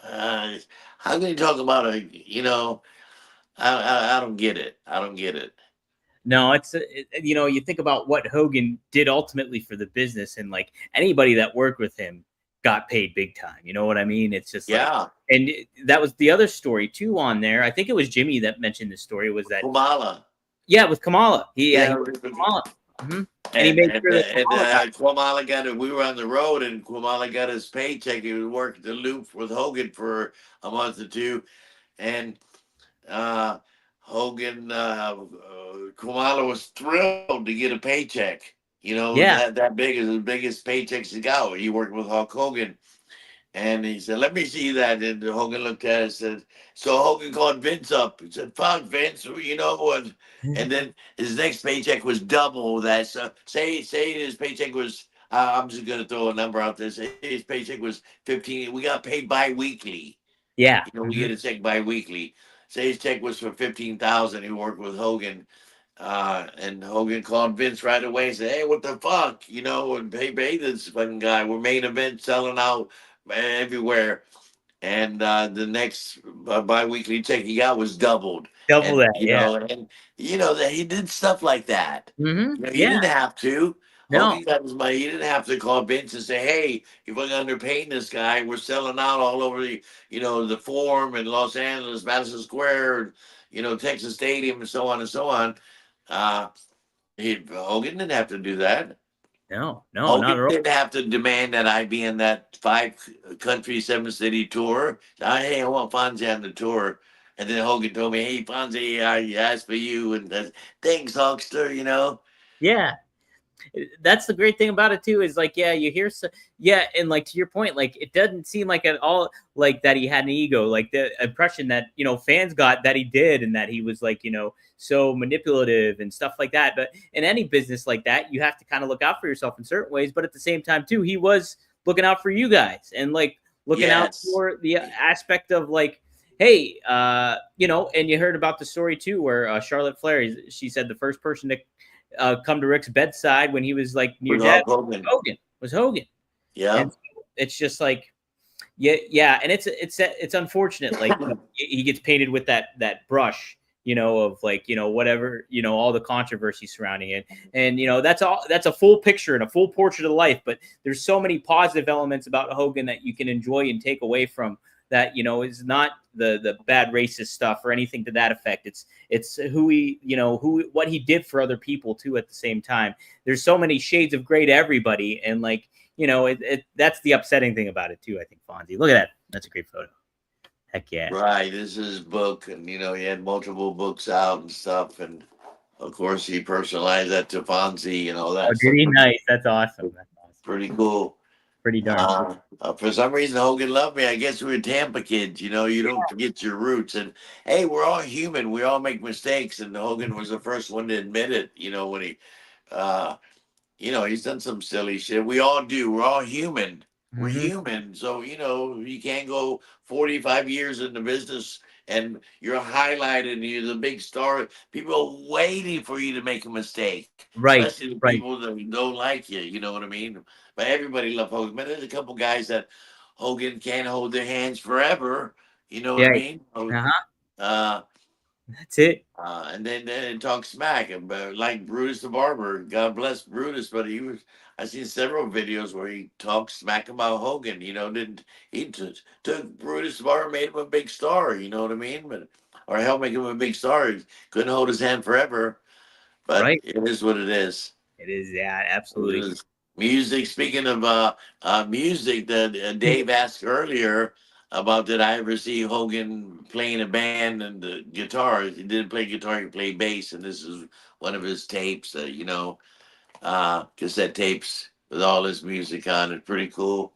uh, how can you talk about I don't get it. I don't get it. No, you think about what Hogan did ultimately for the business, and like anybody that worked with him got paid big time. You know what I mean? It's just like, Yeah, and that was the other story too on there. I think it was Jimmy that mentioned the story was that, Kamala. yeah, with Kamala, he Yeah, worked with Kamala, and he and made and sure that and Kamala got. Kwamala got it. We were on the road, and Kwamala got his paycheck. He was working the loop with Hogan for a month or two, and uh, Hogan, Kamala was thrilled to get a paycheck. Yeah, That big is the biggest paychecks he got. He worked with Hulk Hogan, and he said, "Let me see that." And Hogan looked at it and said, so Hogan called Vince up. He said, "Fuck Vince, what?" And then his next paycheck was double that. So say his paycheck was. I'm just gonna throw a number out there. Say his paycheck was 15. We got paid bi-weekly. yeah, We get a check bi-weekly. Say his check was for 15,000. He worked with Hogan. And Hogan called Vince right away and said, "Hey, what the fuck? And pay this fucking guy. We're main event selling out everywhere." And the next bi-weekly check he got was doubled. double And that. Yeah, that he did stuff like that. He yeah, didn't have to. no, Hogan got his money. He didn't have to call Vince and say, "Hey, if we're underpaying this guy, we're selling out all over the Forum in Los Angeles, Madison Square, Texas Stadium, and so on and so on." Uh, Hogan didn't have to do that. no, not Hogan at all. didn't have to demand that I be in that 5 country, 7 city tour. Hey, I want Fonzie on the tour. And then Hogan told me, "Hey, Fonzie, I asked for you." And thanks, Hulkster. Yeah, that's the great thing about it too, is like, yeah, you hear yeah, and like to your point, like it doesn't seem like at all like that he had an ego, like the impression that fans got that he did, and that he was like so manipulative and stuff like that. But in any business like that, you have to kind of look out for yourself in certain ways, but at the same time too, he was looking out for you guys, and like looking out Yes. for the aspect of like, hey, and you heard about the story too, where Charlotte Flair, she said the first person to come to Rick's bedside when he was like near With death Hulk Hogan. was Hogan. Yeah. And so it's just like, yeah, and it's unfortunate, like he gets painted with that brush, of like whatever, all the controversy surrounding it, and that's a full picture and a full portrait of life, but there's so many positive elements about Hogan that you can enjoy and take away from that, is not the bad racist stuff or anything to that effect. It's who he, what he did for other people too at the same time. There's so many shades of gray to everybody, and like, that's the upsetting thing about it too, I think. Fonzie, look at that. That's a great photo. Heck yeah. Right. This is his book. And, he had multiple books out and stuff. And, of course, he personalized that to Fonzie and all Oh, that did stuff. he? Nice. That's awesome. That's awesome. Pretty cool. Pretty darn cool. For some reason, Hogan loved me. I guess we were Tampa kids. You don't forget your roots. And hey, we're all human. We all make mistakes. And Hogan was the first one to admit it. When uh, he's done some silly shit. We all do. We're all human. We're Mm-hmm. human. So, you can't go 45 years in the business and you're highlighted and you're the big star. People are waiting for you to make a mistake, Right. especially the Right. people that don't like you. You know what I mean? But everybody loved Hogan. But there's a couple guys that Hogan can't hold their hands forever. You know what I Yeah. mean? Uh-huh. Uh, That's it. and then talk smack about like Brutus the Barber. God bless Brutus, but he was. I seen several videos where he talked smack about Hogan. You know, didn't he took Brutus the Barber, made him a big star. You know what I mean? But or helped make him a big star. He couldn't hold his hand forever, but Right. it is what it is. It is. Yeah, It absolutely. is. Music. Speaking of music, that Dave asked earlier about did I ever see Hogan playing a band and the guitar? He didn't play guitar; he played bass, and this is one of his tapes. Cassette tapes with all his music on it. Pretty cool.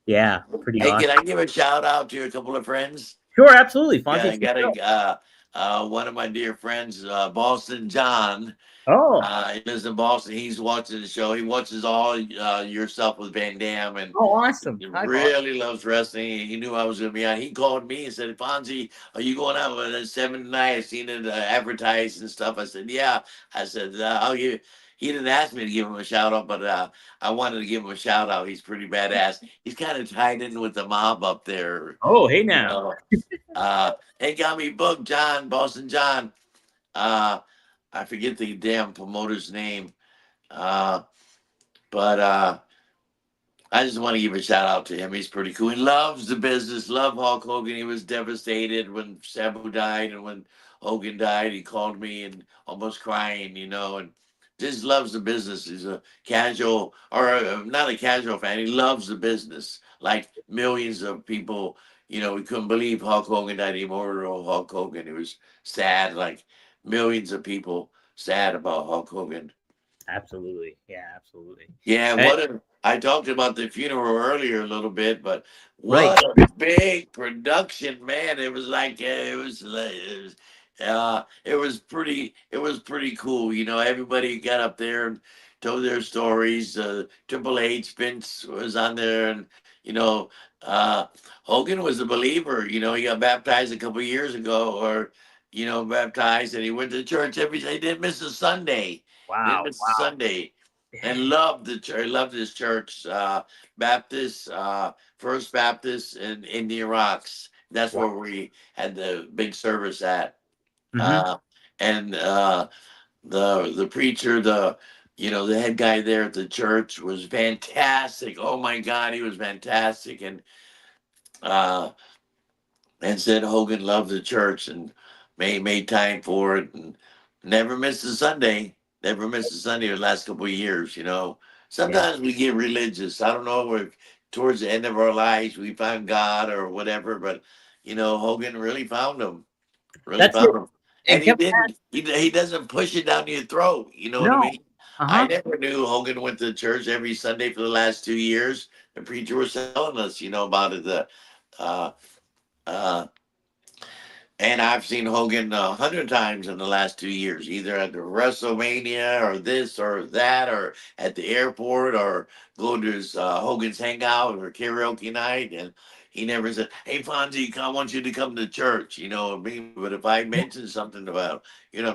Yeah, pretty Hey, awesome. can I give a shout out to a couple of friends? Sure, absolutely. Yeah, Fonzie, I take got it over. a one of my dear friends, Boston John. Oh, He lives in Boston. He's watching the show. He watches all your stuff with Van Damme, and oh, awesome. he Hi, Boss. really loves wrestling. He knew I was going to be on. He called me and said, "Fonzie, are you going out with us 7 tonight? I seen it advertised and stuff." I said, "Yeah." I said, "I'll give." He didn't ask me to give him a shout out, but I wanted to give him a shout out. He's pretty badass. He's kind of tied in with the mob up there, Oh, hey you now. know. They got me booked, John, Boston John. Uh, I forget the damn promoter's name. Uh, but I just want to give a shout out to him. He's pretty cool. He loves the business, love Hulk Hogan. He was devastated when Sabu died and when Hogan died. He called me and almost crying, and just loves the business. He's a casual, or not a casual fan. He loves the business. Like millions of people, we couldn't believe Hulk Hogan died. Immortal Hulk Hogan. It was sad, like millions of people sad about Hulk Hogan. Absolutely. Yeah, absolutely. Yeah, Eh, I talked about the funeral earlier a little bit, but right. what a big production, man. It was pretty cool. Everybody got up there and told their stories. Triple H, Vince was on there, and you know, uh, Hogan was a believer. He got baptized a couple years ago, or baptized, and he went to church every day. He didn't miss a Sunday. Didn't Wow. miss a Wow. Sunday and Dang. loved the church. Loved his church, Baptist, First Baptist in Indian Rocks. That's Wow. where we had the big service at. Mm-hmm. Uh, and the preacher, the head guy there at the church was fantastic. Oh my God, he was fantastic, uh, and said Hogan loved the church and made time for it and never missed a Sunday. Never missed a Sunday the last couple of years. Yeah. Sometimes we get religious. I don't know if towards the end of our lives we found God or whatever, but Hogan really found him. Really That's it. found him. And And he Kevin didn't. Nash. He doesn't push it down your throat. You know what I No. mean? I Uh-huh. never knew Hogan went to church every Sunday for the last 2 years. The preacher was telling us, about it. Uh, uh, and I've seen Hogan 100 times in the last 2 years, either at the WrestleMania or this or that, or at the airport, or go to his Hogan's Hangout or karaoke night. And he never said, "Hey Fonzie, I want you to come to church." But if I mentioned something about,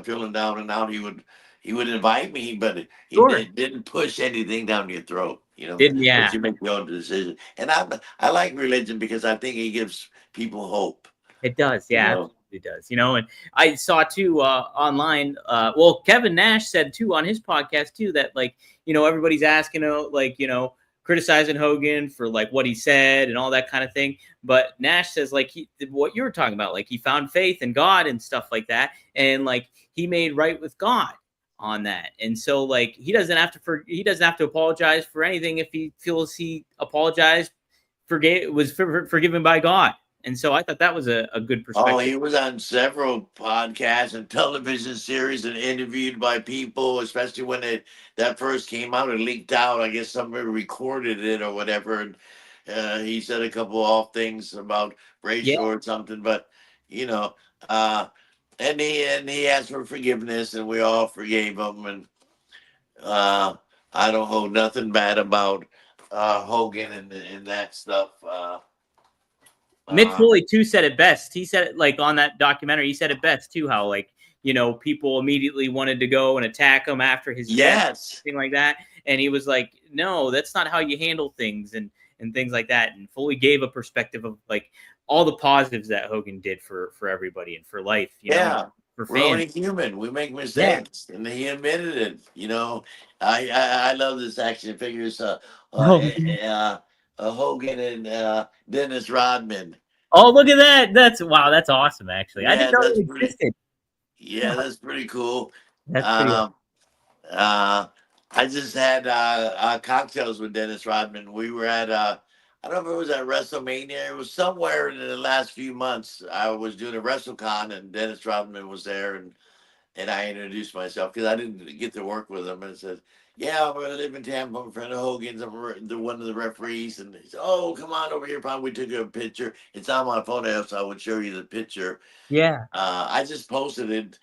feeling down and out, he would invite me, but he Sure. didn't push anything down your throat. Didn't, Let yeah. you make your own decision. And I like religion because I think it gives people hope. It does. You Yeah, know. absolutely does. And I saw too online. Well, Kevin Nash said too on his podcast too that like everybody's asking like criticizing Hogan for like what he said and all that kind of thing. But Nash says like what you were talking about, like he found faith in God and stuff like that, and like he made right with God on that. And so like he doesn't have to apologize for anything if he feels he apologized forgiven by God. And so I thought that was a good Oh, perspective. he was on several podcasts and television series and interviewed by people, especially when that first came out and leaked out. I guess somebody recorded it or whatever. And he said a couple off things about Yeah, racial or something, but you know, uh, and he asked for forgiveness, and we all forgave him. And uh, I don't hold nothing bad about Hogan and that stuff. Mick Uh, Foley too said it best. He said it like on that documentary. He said it best too. How like people immediately wanted to go and attack him after his death, yes. thing like that. And he was like, "No, that's not how you handle things," and things like that. And Foley gave a perspective of like all the positives that Hogan did for everybody and for life, Yeah, for we're only fans. human. We make Yeah. mistakes, and he admitted it. I love this action figures. Oh, Hogan and Dennis Rodman. oh, look at that! That's wow. That's awesome. Actually, I didn't Yeah, know that's it pretty. existed. Yeah, that's pretty cool. That's pretty awesome. Um, uh, I just had cocktails with Dennis Rodman. We were at I don't know if it was at WrestleMania. It was somewhere in the last few months. I was doing a WrestleCon, and Dennis Rodman was there, and I introduced myself because I didn't get to work with him. And said, "Yeah, I'm gonna live in Tampa. I'm a friend of Hogan's. I'm one of the referees." And he said, "Oh, come on over here." Probably we took a picture. It's on my phone now, so I would show you the picture. Yeah. I just posted it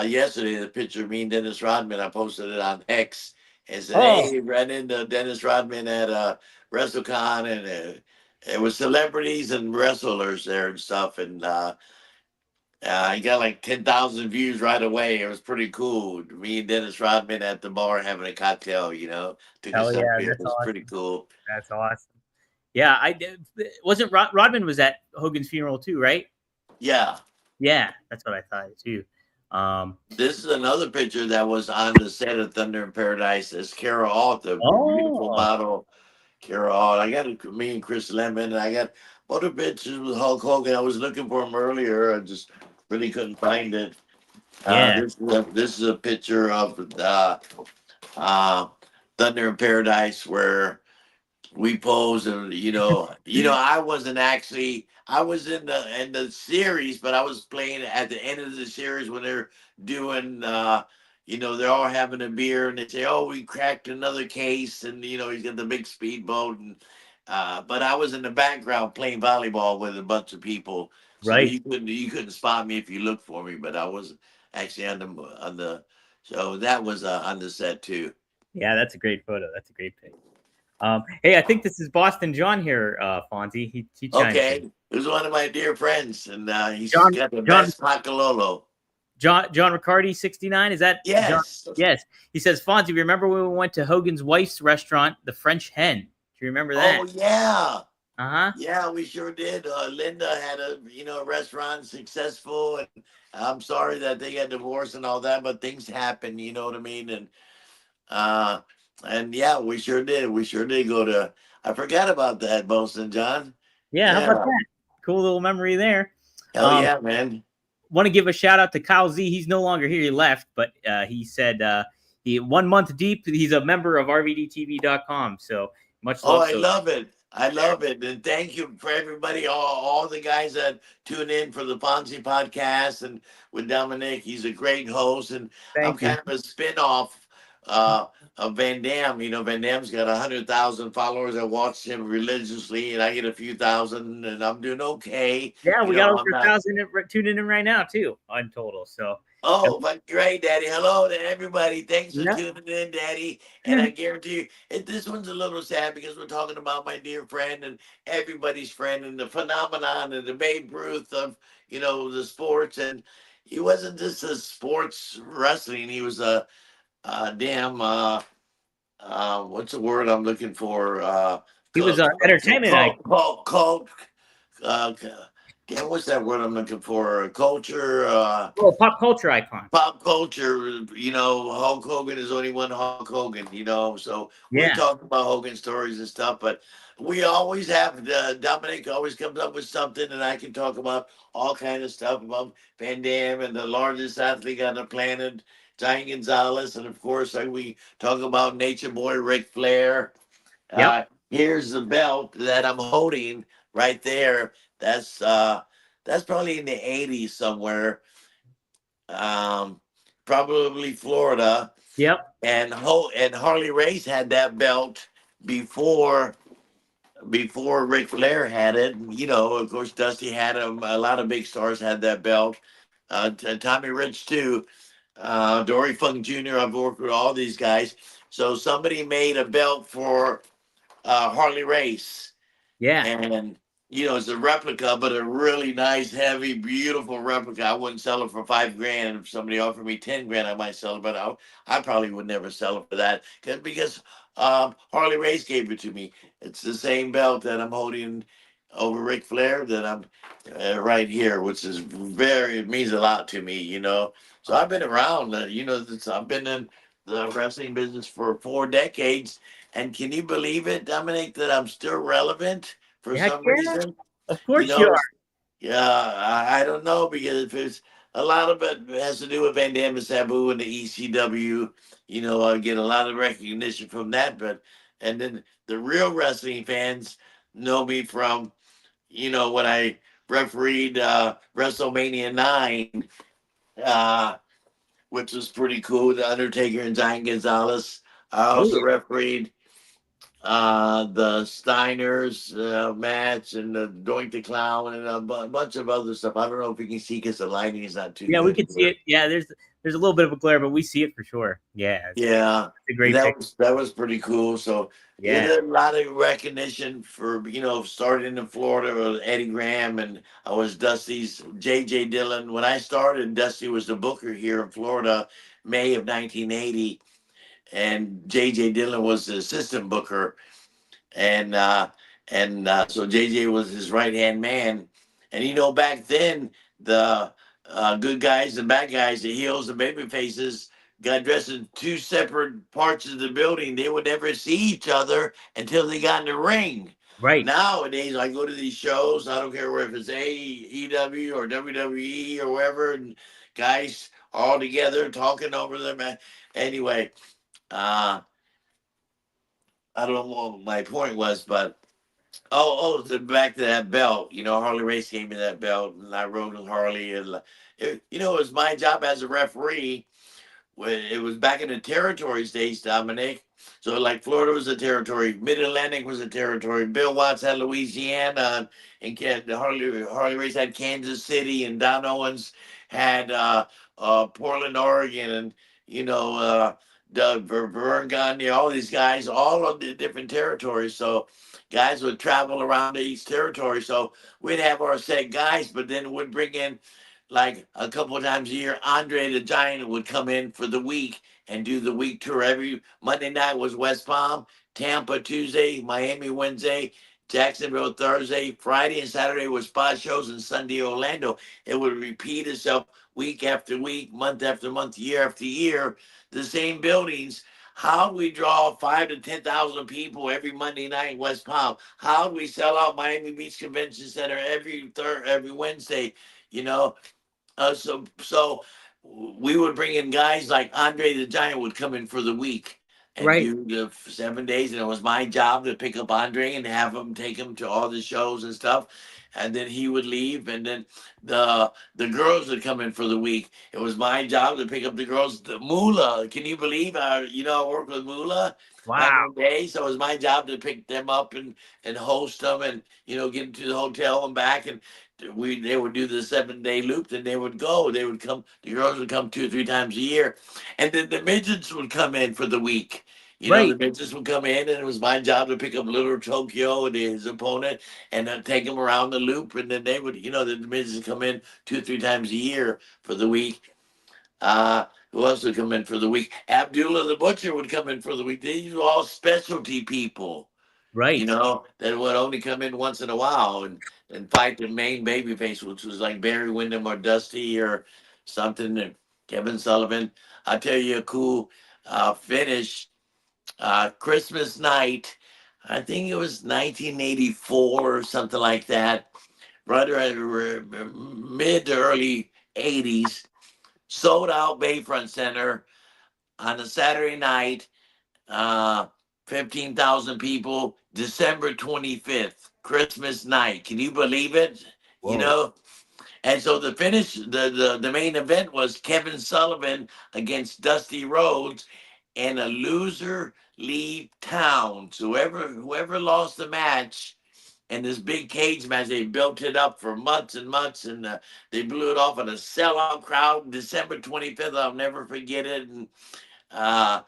yesterday. The picture of me and Dennis Rodman. I posted it on X and said, Oh, "Hey, ran into Dennis Rodman at WrestleCon, and it was celebrities and wrestlers there and stuff." And I got like 10,000 views right away. It was pretty cool. Me and Dennis Rodman at the bar having a cocktail, took a hell yeah! selfie. It That's was pretty awesome. cool. That's awesome. Yeah, I did. Wasn't Rodman was at Hogan's funeral too, right? Yeah. Yeah, that's what I thought too. This is another picture that was on the set of Thunder in Paradise. It's Carol Alt, the beautiful Oh, model. Carol Alt. I got me and Chris Lemon, and I got other pictures with Hulk Hogan. I was looking for him earlier. I just really couldn't find it. yeah, This is a picture of uh, Thunder in Paradise where we posed, and I wasn't actually, I was in the series, but I was playing at the end of the series when they're doing they're all having a beer, and they say, "Oh, we cracked another case," and he's got the big speedboat, and but I was in the background playing volleyball with a bunch of people, so right. you couldn't spot me if you looked for me, but I was actually on the so that was on the set too. Yeah, that's a great photo. That's a great pic. Hey, I think this is Boston John here, Fonzie. He chimed in. Okay, it was one of my dear friends, and he's John got the John best Pacololo. John Riccardi 69. Is that John? Yes. Yes. He says, Fonzie, remember when we went to Hogan's wife's restaurant, the French Hen? Do you remember Oh that? yeah, Uh-huh. yeah, we sure did. Linda had a restaurant successful, and I'm sorry that they got divorced and all that, but things happen. You know what I mean? Uh, and yeah, we sure did. We sure did go to. I forgot about that, Boston John. Yeah, how about Yeah, that? Cool little memory there. hell Um, yeah, man. Want to give a shout out to Kyle Z. He's no longer here. He left, but he said he 1 month deep. He's a member of RVDTV.com. So much Oh, love. I So love it. I love it. And thank you for everybody, all the guys that tune in for the Fonzie podcast and with Dominic. He's a great host. And I'm thank you. kind of a spin-off of Van Dam. Van Dam's got 100,000 followers. I watch him religiously, and I get a few thousand, and I'm doing okay. Yeah, we got over I'm a not. thousand tuning in right now too on total. So Oh, but great, Daddy. Hello to everybody. Thanks for yeah, tuning in, Daddy. And I guarantee you, this one's a little sad because we're talking about my dear friend and everybody's friend and the phenomenon and the Babe Ruth of, the sports. And he wasn't just a sports wrestling. He was a damn, what's the word I'm looking for? he was an entertainment icon. Cult, uh, damn, what's that word I'm looking for? Culture, Oh, pop culture icon. pop culture, Hulk Hogan is only one Hulk Hogan, so we Yeah, talk about Hogan stories and stuff, but we always have Dominic always comes up with something, and I can talk about all kind of stuff about Van Damme and the largest athlete on the planet, Giant Gonzalez, and of course we talk about Nature Boy Ric Flair. yep. Here's the belt that I'm holding right there. That's probably in the '80s somewhere, um, probably Florida, Yep. and Harley Race had that belt before Ric Flair had it. Of course, Dusty had him. A lot of big stars had that belt. Tommy Rich too. Dory Funk Jr. I've worked with all these guys. So somebody made a belt for Harley Race, Yeah. and it's a replica, but a really nice, heavy, beautiful replica. I wouldn't sell it for $5,000. If somebody offered me $10,000, I might sell it, but I probably would never sell it for that because Harley Race gave it to me. It's the same belt that I'm holding over Ric Flair that I'm right here, which is very, it means a lot to me, you know. So I've Oh, been around, you know, I've been in the wrestling business for 4 decades. And can you believe it, Dominic, that I'm still relevant for heck some yeah! reason? Of You course you know, are. yeah, I don't know because if it's a lot of it has to do with Van Dam and Sabu and the ECW. You know, I get a lot of recognition from that, but and then the real wrestling fans know me from when I refereed WrestleMania 9, uh, which was pretty cool. The Undertaker and Giant Gonzalez. I Oh also yeah. refereed the Steiners match and the Doink the Clown and a bunch of other stuff. I don't know if you can see because the lighting is not too Yeah, we good can see here. it. Yeah, there's a little bit of a glare, but we see it for sure. Yeah, Yeah, it's a great that pick. was pretty cool. So Yeah. get a lot of recognition for starting in Florida with Eddie Graham, and I was Dusty's J.J. Dillon when I started. Dusty was the booker here in Florida, May of 1980, and J.J. Dillon was the assistant booker, and so JJ was his right hand man. And back then the good guys and bad guys, the heels and baby faces, got dressed in two separate parts of the building. They would never see each other until they got in the ring. Right. Nowadays, I go to these shows. I don't care where if it's AEW or WWE or wherever, and guys all together talking over them. Anyway, uh, I don't know what my point was, but back to that belt. Harley Race gave me that belt, and I rode with Harley. And it was my job as a referee when it was back in the territory states, Dominic. So like Florida was a territory, Mid Atlantic was a territory. Bill Watts had Louisiana, and Harley Race had Kansas City, and Don Owens had Portland, Oregon, and Doug Verne Gagne, all these guys, all of the different territories. So guys would travel around to each territory. So we'd have our set guys, but then we'd bring in like a couple of times a year, Andre the Giant would come in for the week and do the week tour. Every Monday night was West Palm, Tampa Tuesday, Miami Wednesday, Jacksonville Thursday, Friday and Saturday was spot shows, and Sunday Orlando. It would repeat itself week after week, month after month, year after year. The same buildings. How do we draw 5 to 10,000 people every Monday night in West Palm? How do we sell out Miami Beach Convention Center every Wednesday? You know, so we would bring in guys like Andre the Giant would come in for the week and Right. do the 7 days, and it was my job to pick up Andre and have him take him to all the shows and stuff. And then he would leave, and then the girls would come in for the week. It was my job to pick up the girls. The Moolah, can you believe? I worked with Moolah back in Wow. the day, so it was my job to pick them up and host them, and get them to the hotel and back. And they would do the 7 day loop, then they would go. They would come, the girls would come 2 or 3 times a year. And then the midgets would come in for the week. The Right. midgets would come in, and it was my job to pick up Little Tokyo and his opponent and take him around the loop. And then they would, the midgets would come in 2 or 3 times a year for the week. Who else would come in for the week? Abdullah the Butcher would come in for the week. These were all specialty people, Right. that would only come in once in a while and fight the main babyface, which was like Barry Windham or Dusty or something, and Kevin Sullivan. I'll tell you a cool finish. Christmas night, I think it was 1984 or something like that, right around mid to early 80s, sold out Bayfront Center on a Saturday night, uh, 15,000 people, December 25th, Christmas night. Can you believe it? You Whoa. know? And so the main event was Kevin Sullivan against Dusty Rhodes, and a loser leave town. So whoever lost the match, and this big cage match, they built it up for months and months, and they blew it off in a sellout crowd. December 25th, I'll never forget it. And uh,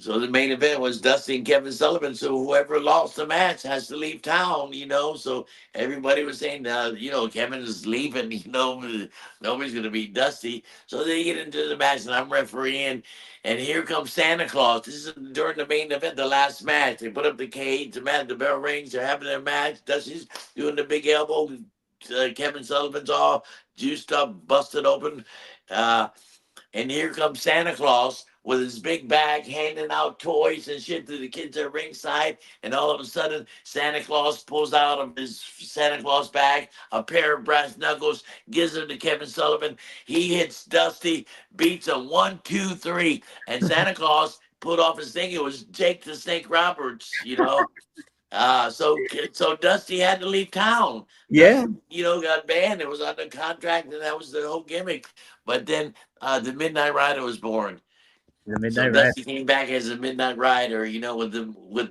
So the main event was Dusty and Kevin Sullivan. So whoever lost the match has to leave town, So everybody was saying, Kevin is leaving, nobody's going to beat Dusty. So they get into the match, and I'm refereeing, and here comes Santa Claus. This is during the main event, the last match. They put up the cage, the bell rings, they're having their match. Dusty's doing the big elbow. Kevin Sullivan's all juiced up, busted open. Uh, and here comes Santa Claus with his big bag handing out toys and shit to the kids at ringside. And all of a sudden, Santa Claus pulls out of his Santa Claus bag a pair of brass knuckles, gives them to Kevin Sullivan. He hits Dusty, beats him 1, 2, 3. And Santa Claus put off his thing. It was Jake the Snake Roberts. So Dusty had to leave town. Yeah. Dusty, got banned. It was under contract, and that was the whole gimmick. But then the Midnight Rider was born. The So Midnight Rider. Dusty came back as a Midnight Rider, with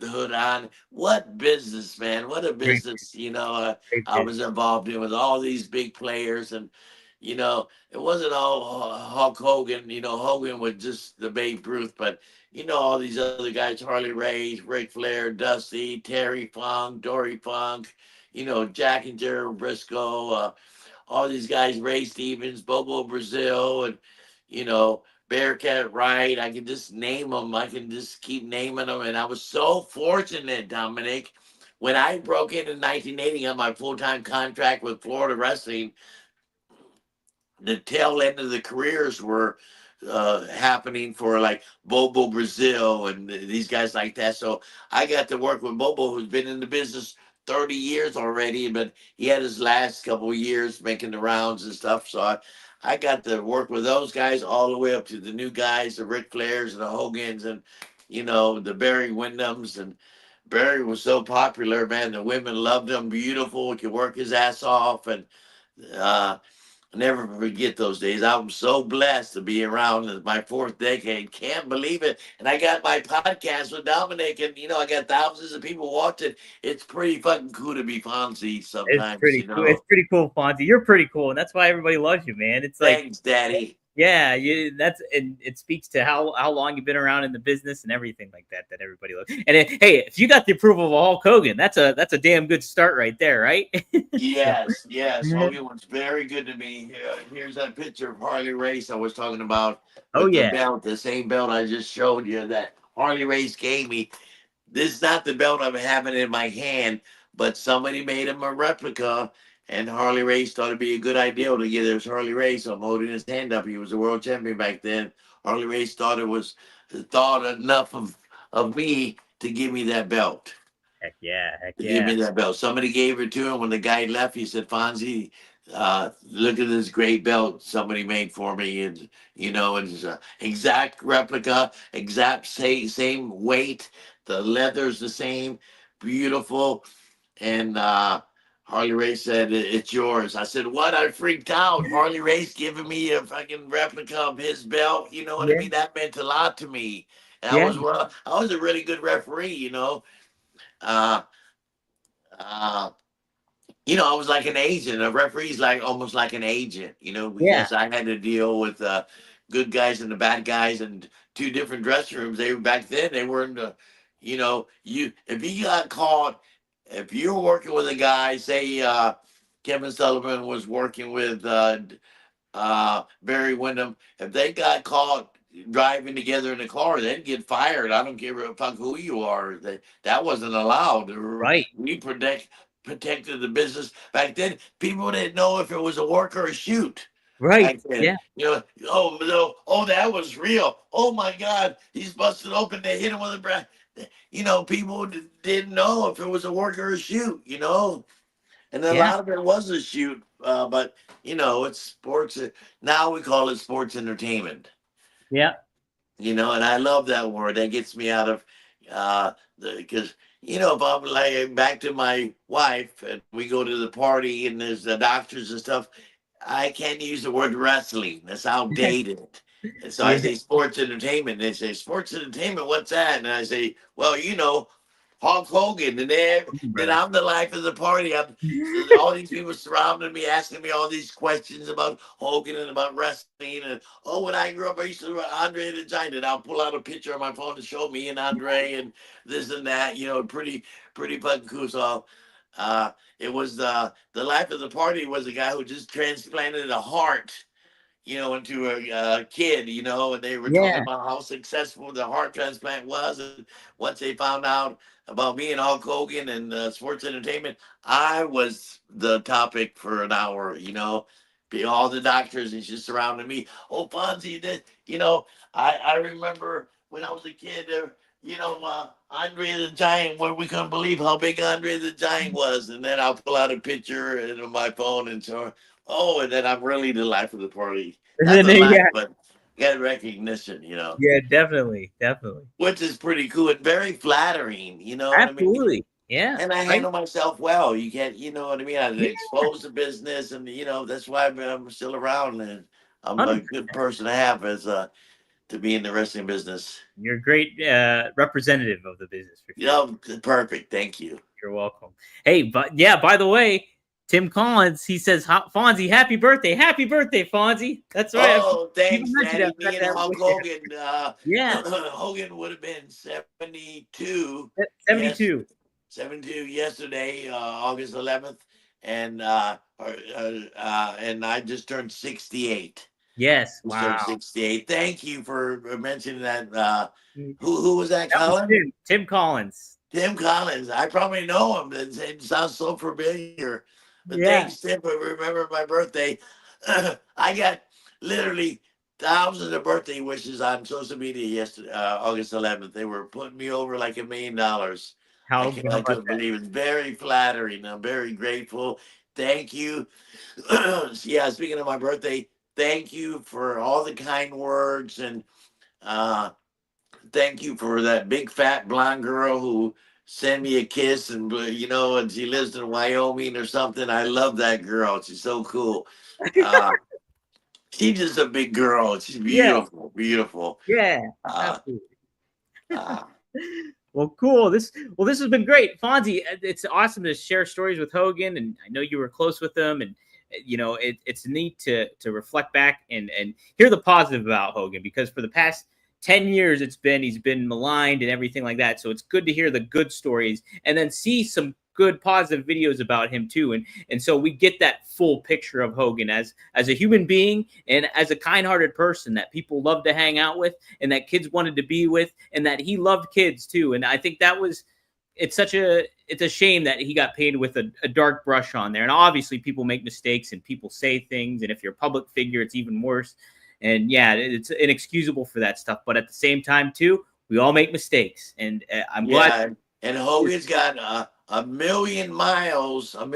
the hood on. What business, man! What a Great, business, great I business. was involved in with all these big players, and it wasn't all Hulk Hogan. Hogan was just the Babe Ruth, but all these other guys: Harley Race, Ric Flair, Dusty, Terry Funk, Dory Funk, Jack and Jerry Briscoe. All these guys, Ray Stevens, Bobo Brazil, and you know Bearcat Wright. I can just name them. I can just keep naming them. And I was so fortunate, Dominic, when I broke in 1980 on my full time contract with Florida Wrestling. The tail end of the careers were happening for like Bobo Brazil and these guys like that. So I got to work with Bobo, who's been in the business 30 years already, but he had his last couple of years making the rounds and stuff. So I got to work with those guys all the way up to the new guys, the Ric Flairs and the Hogans and, the Barry Windhams. And Barry was so popular, man. The women loved him, beautiful, he could work his ass off. And, uh, I'll never forget those days. I'm so blessed to be around in my fourth decade. Can't believe it. And I got my podcast with Dominic, and I got thousands of people watching. It's pretty fucking cool to be Fonzie It's sometimes, pretty cool. It's pretty cool, Fonzie. You're pretty cool, and that's why everybody loves you, man. It's like, Thanks, Daddy. yeah, that's and it speaks to how long you've been around in the business and everything like that. That everybody loves. And hey, if you got the approval of Hulk Hogan, that's a damn good start right there, right? Yes, yes. Hogan was very good to me. Here's that picture of Harley Race I was talking about Oh with the yeah, belt, the same belt I just showed you that Harley Race gave me. This is not the belt I'm having in my hand, but somebody made him a replica, and Harley Race thought it'd be a good idea to get his Harley Race. I'm holding his hand up. He was a world champion back then. Harley Race thought enough of me to give me that belt. heck yeah, heck To give yeah, me that belt. Somebody gave it to him. When the guy left, he said, Fonzie, look at this great belt somebody made for me. And, it's an exact replica, exact same weight. The leather's the same, beautiful. And Harley Race said, it's yours. I said, what? I freaked out. Harley Race giving me a fucking replica of his belt. You know what I yeah, mean? That meant a lot to me. And yeah, I was a really good referee. Uh, uh, I was like an agent. A referee's like almost like an agent, yeah, because I had to deal with good guys and the bad guys and two different dressing rooms. They were back then. They were in the, you if you got caught, if you were working with a guy, say Kevin Sullivan was working with Barry Windham, if they got caught driving together in a car, they'd get fired. I don't give a fuck who you are. That wasn't allowed. right, We protected the business back then. People didn't know if it was a work or a shoot right, back then. yeah, Oh no, oh that was real. Oh my God, he's busted open. They hit him with a breath. People didn't know if it was a work or a shoot. And a yeah, lot of it was a shoot, but it's sports. Now we call it sports entertainment. yeah, And I love that word. That gets me out of because if I'm like back to my wife and we go to the party and there's the doctors and stuff, I can't use the word wrestling. That's outdated. And so I yeah, say sports entertainment. And they say sports entertainment. What's that? And I say, well, Hulk Hogan, and then brother. I'm the life of the party. All these people surrounding me, asking me all these questions about Hogan and about wrestling. And oh, when I grew up, I used to Andre the Giant, and I'll pull out a picture on my phone to show me and Andre and this and that. Pretty fucking cool. So, it was the life of the party was a guy who just transplanted a heart, into a kid, and they were talking Yeah. about how successful the heart transplant was. And once they found out about me and Hulk Hogan and sports entertainment, I was the topic for an hour, all the doctors and just surrounding me. Oh, Fonzie, this, I remember when I was a kid, Andre the Giant, where we couldn't believe how big Andre the Giant was. And then I'll pull out a picture on my phone and so, oh, and then I'm really the life of the party. Not the life, Yeah. but get recognition, Yeah. Definitely. Definitely. which is pretty cool and very flattering. You know what I mean? Absolutely. Yeah. And I Right. handle myself well. You can't, what I mean? I Yeah. expose the business, and that's why I'm still around, and I'm a 100%. good person to have as to be in the wrestling business. You're a great representative of the business for sure. Perfect. Thank you. You're welcome. Hey, but yeah, by the way, Tim Collins, he says, Fonzie, happy birthday, Fonzie. That's right. Oh, Even thanks, mentioned it. Daddy. I forgot Me and to Hulk wish you Hogan. yeah, Hogan would have been 72. Yes, 72. 72 yesterday, August 11th, and and I just turned 68. Yes. Just turned Wow. 68. Thank you for mentioning that. That Who was that, was Colin? Tim Collins. Tim Collins. I probably know him. It sounds so familiar. But Yeah. thanks, Tim, for remembering my birthday. I got literally thousands of birthday wishes on social media yesterday, August 11th. They were putting me over like $1 million. How I about couldn't believe it. It's very flattering. I'm very grateful. Thank you. Yeah, speaking of my birthday, thank you for all the kind words, and uh, thank you for that big fat blonde girl who sent me a kiss, and she lives in Wyoming or something. I love that girl. She's so cool. Uh, she's just a big girl. She's yeah, beautiful, beautiful. yeah, Uh, absolutely. uh, Well, cool. This has been great, Fonzie. It's awesome to share stories with Hogan, and I know you were close with him, and it's neat to reflect back and hear the positive about Hogan because for the past 10 years he's been maligned and everything like that. So it's good to hear the good stories and then see some good positive videos about him too. And so we get that full picture of Hogan as a human being and as a kind-hearted person that people love to hang out with and that kids wanted to be with and that he loved kids too. And I think that was it's a shame that he got painted with a dark brush on there. And obviously people make mistakes and people say things. And if you're a public figure, it's even worse. And yeah, it's inexcusable for that stuff. But at the same time too, we all make mistakes. And I'm glad. yeah, and Hogan's got a million miles, and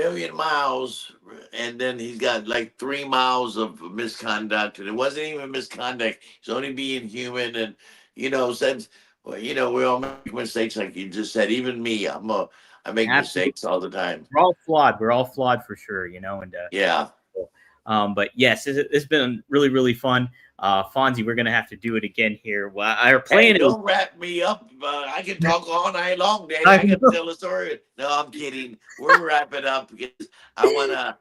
then he's got like 3 miles of misconduct, and it wasn't even misconduct. He's only being human, and since well, we all make mistakes, like you just said. Even me, I make Absolutely. mistakes all the time. We're all flawed. We're all flawed for sure, and Yeah. but yes, it's been really, really fun. Fonzie, we're gonna have to do it again here. Well, our Hey, plan is. don't wrap me up. I can talk all night long, Daddy. I I can know. tell a story. No, I'm kidding. We're wrapping up because I want to.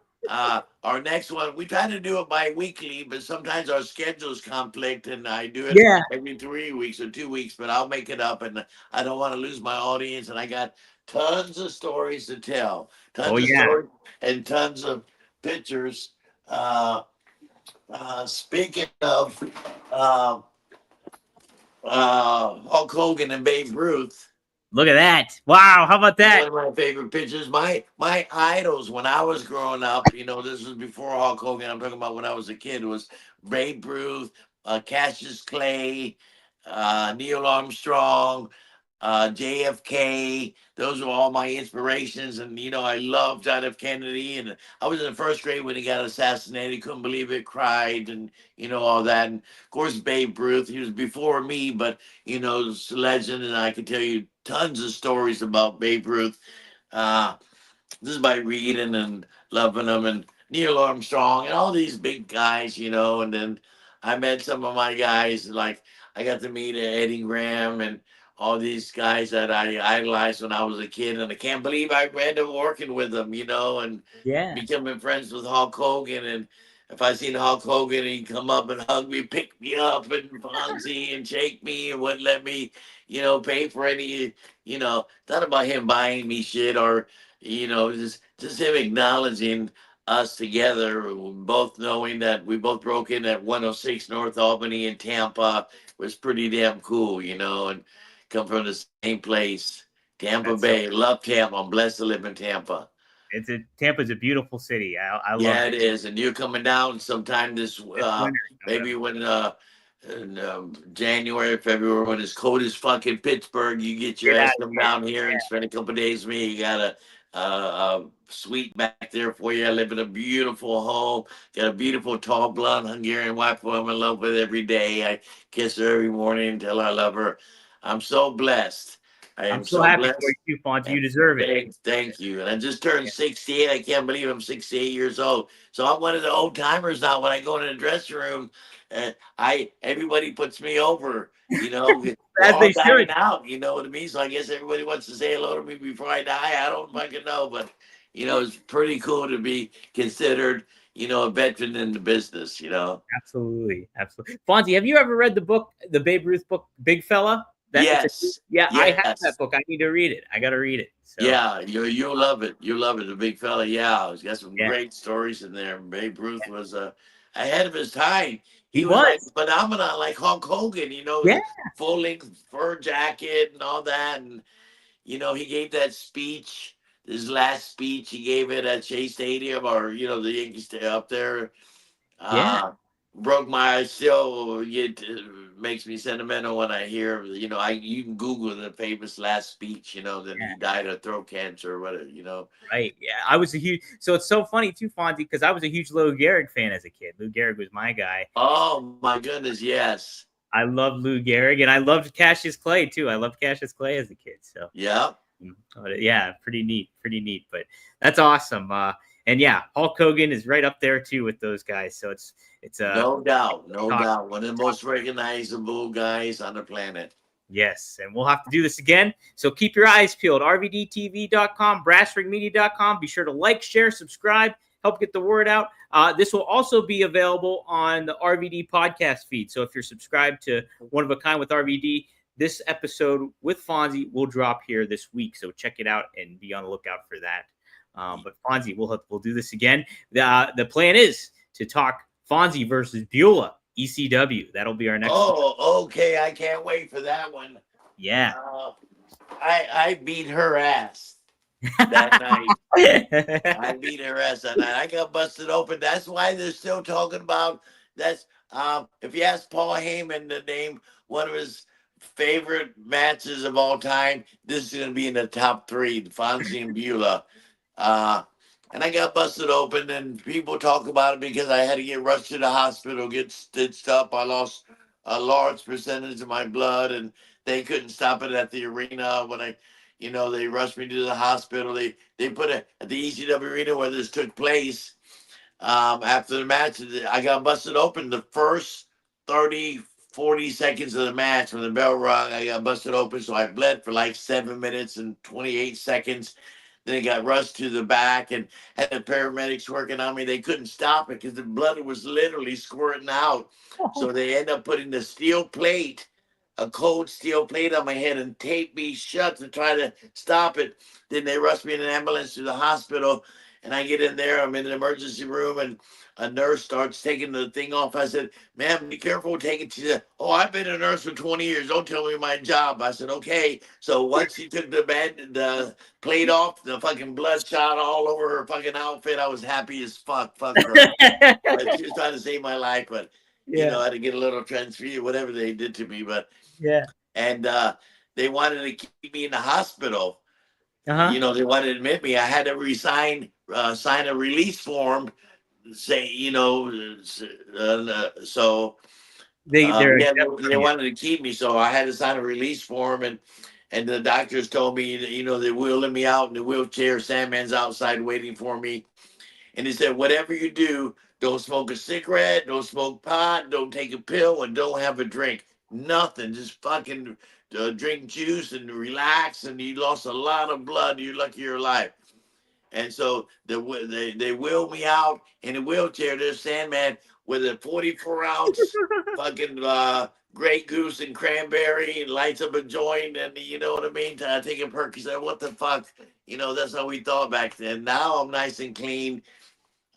Our next one, we try to do it bi-weekly, but sometimes our schedules conflict, and I do it Yeah. every 3 weeks or 2 weeks. But I'll make it up, and I don't want to lose my audience. And I got tons of stories to tell, Oh tons of yeah. stories, and tons of pictures. Uh, Speaking of. Uh, Hulk Hogan and Babe Ruth. Look at that. Wow. How about that? One of my favorite pictures. My idols when I was growing up. This was before Hulk Hogan. I'm talking about when I was a kid. Was Babe Ruth, Cassius Clay, Neil Armstrong, JFK. Those were all my inspirations, and I loved John F. Kennedy. And I was in the first grade when he got assassinated. Couldn't believe it. Cried, and all that. And of course, Babe Ruth. He was before me, but it's a legend, and I can tell you tons of stories about Babe Ruth. Uh, just by reading and loving them, and Neil Armstrong and all these big guys, and then I met some of my guys, like I got to meet Eddie Graham and all these guys that I idolized when I was a kid, and I can't believe I ended up working with them, and Yeah. becoming friends with Hulk Hogan. And if I seen Hulk Hogan, he'd come up and hug me, pick me up, and Fonzie and shake me, and wouldn't let me, pay for any, not about him buying me shit or, just him acknowledging us together, both knowing that we both broke in at 106 North Albany in Tampa was pretty damn cool, and come from the same place. Tampa That's so. Bay. Love Tampa. I'm blessed to live in Tampa. Tampa's a beautiful city. I love Yeah, it. it is. And you're coming down sometime this It's winter coming maybe up. when in January, February, when it's cold as fucking Pittsburgh, you get your Get ass out of come here. down here and spend a couple days with me. You got a suite back there for you. I live in a beautiful home. Got a beautiful tall blonde Hungarian wife who I'm in love with every day. I kiss her every morning and tell her I love her. I'm so blessed. I I'm am so so happy for blessed. you too, Fonzie. You And deserve it. thank you. And I just turned Yeah. 68. I can't believe I'm 68 years old. So I'm one of the old timers now. When I go in the dressing room, everybody puts me over. We're As all they dying should. out. You know what I mean? So I guess everybody wants to say hello to me before I die. I don't fucking know, but it's pretty cool to be considered, a veteran in the business. Absolutely, absolutely. Fonzie, have you ever read the book, the Babe Ruth book, Big Fella? Yes, Yeah, I have that yes. book. I need to read it. I got to read it. So Yeah, you'll love it. You'll love it. The big fella. Yeah, he's got some yeah, great stories in there. Babe Ruth was ahead of his time. he He was like was. a phenomenon, like Hulk Hogan. Yeah, The full length fur jacket and all that. And he gave that speech. His last speech, he gave it at Shea Stadium, or the Yankees stay up there. yeah, Uh, broke my still it makes me sentimental when I hear you can Google the famous last speech. That he yeah. died of throat cancer or whatever. Right. Yeah, I was a huge. So it's so funny too, Fonzie, because I was a huge Lou Gehrig fan as a kid. Lou Gehrig was my guy. Oh my goodness, yes, I loved Lou Gehrig, and I loved Cassius Clay too. I loved Cassius Clay as a kid. So yeah, yeah, pretty neat, pretty neat. But that's awesome. And yeah, Hulk Hogan is right up there too with those guys. So it's no doubt, no talk, doubt, one of the talk. most recognizable guys on the planet. Yes, and we'll have to do this again. So keep your eyes peeled. RVDTV.com, brassringmedia.com. Be sure to like, share, subscribe, help get the word out. This will also be available on the RVD podcast feed. So if you're subscribed to One of a Kind with RVD, this episode with Fonzie will drop here this week. So check it out and be on the lookout for that. But Fonzie, we'll do this again. The plan is to talk Fonzie versus Beulah. ECW. That'll be our next one. Oh, okay, I can't wait for that one. Yeah. I beat her ass that night. I beat her ass that night. I got busted open. That's why they're still talking about that's if you ask Paul Heyman to name one of his favorite matches of all time, this is gonna be in the top three, Fonzie and Beulah. Uh and I got busted open, and people talk about it because I had to get rushed to the hospital, get stitched up. I lost a large percentage of my blood, and they couldn't stop it at the arena when they rushed me to the hospital. They put it at the ECW arena where this took place. After the match, I got busted open the first 30, 40 seconds of the match. When the bell rung, I got busted open. So I bled for like 7 minutes and 28 seconds. Then it got rushed to the back and had the paramedics working on me. They couldn't stop it because the blood was literally squirting out. So they end up putting the steel plate, a cold steel plate on my head, and tape me shut to try to stop it. Then they rushed me in an ambulance to the hospital, and I get in there. I'm in the emergency room, and a nurse starts taking the thing off. I said, "Ma'am, be careful, take it." She said, "Oh, I've been a nurse for 20 years. Don't tell me my job." I said, "Okay." So once she took the plate off, the fucking blood shot all over her fucking outfit. I was happy as fuck. Fuck her. But she was trying to save my life, but Yeah. I had to get a little transfusion, whatever they did to me. But Yeah. and they wanted to keep me in the hospital. Uh-huh. They wanted to admit me. I had to sign a release form, say, so They're yeah, they accepting it. wanted to keep me, so I had to sign a release form, and the doctors told me that, they're wheeling me out in the wheelchair. Sandman's outside waiting for me, and they said, whatever you do, don't smoke a cigarette, don't smoke pot, don't take a pill, and don't have a drink. Nothing. Just fucking drink juice and relax. And you lost a lot of blood. You're lucky you're alive. And so they wheeled me out in a wheelchair. There's Sandman with a 44-ounce fucking Grey Goose and cranberry and lights up a joint, and you know what I mean? Taking Percocet. What the fuck? You know, that's how we thought back then. Now I'm nice and clean.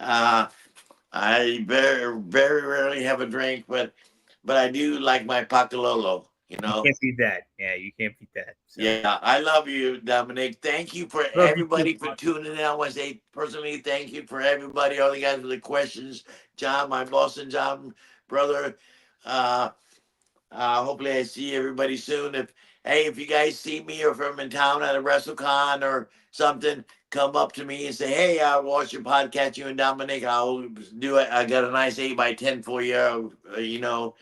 I very rarely have a drink, but I do like my Pacalolo. You You know. can't beat that. Yeah, you can't beat that. So. Yeah, I love you, Dominic. Thank you for Love you too, everybody for tuning in. I want to say personally, thank you for everybody, all the guys with the questions. John, my Boston John brother. Uh, hopefully I see everybody soon. If you guys see me or if I'm in town at a WrestleCon or something, come up to me and say, hey, I watched your podcast, you and Dominic. I'll do it. I got a nice 8x10 for you. You know,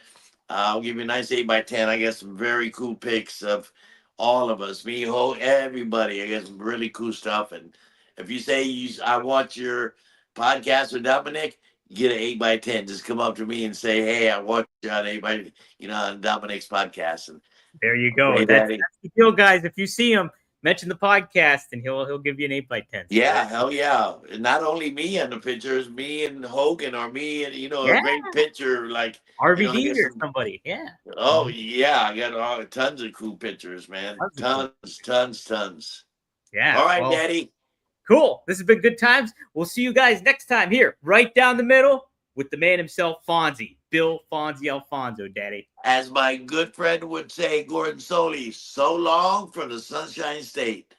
I'll give you a nice 8x10. I got some very cool pics of all of us, me, everybody. I got some really cool stuff. And if you say I watch your podcast with Dominic, you get an 8x10. Just come up to me and say, hey, I watched you on 8x, on Dominic's podcast. And there you go. hey, That's Daddy. the deal, guys. If you see him, mention the podcast, and he'll give you an 8x10. Yeah, hell yeah. And not only me in the pictures, me and Hogan, or me and a great picture like RVD I guess or somebody. Yeah. Oh yeah, I got tons of cool pictures, man. Tons. Yeah. All right, Daddy. Cool. This has been good times. We'll see you guys next time here, right down the middle, with the man himself, Fonzie. Bill Fonzie Alfonso, Daddy. As my good friend would say, Gordon Soley, so long from the Sunshine State.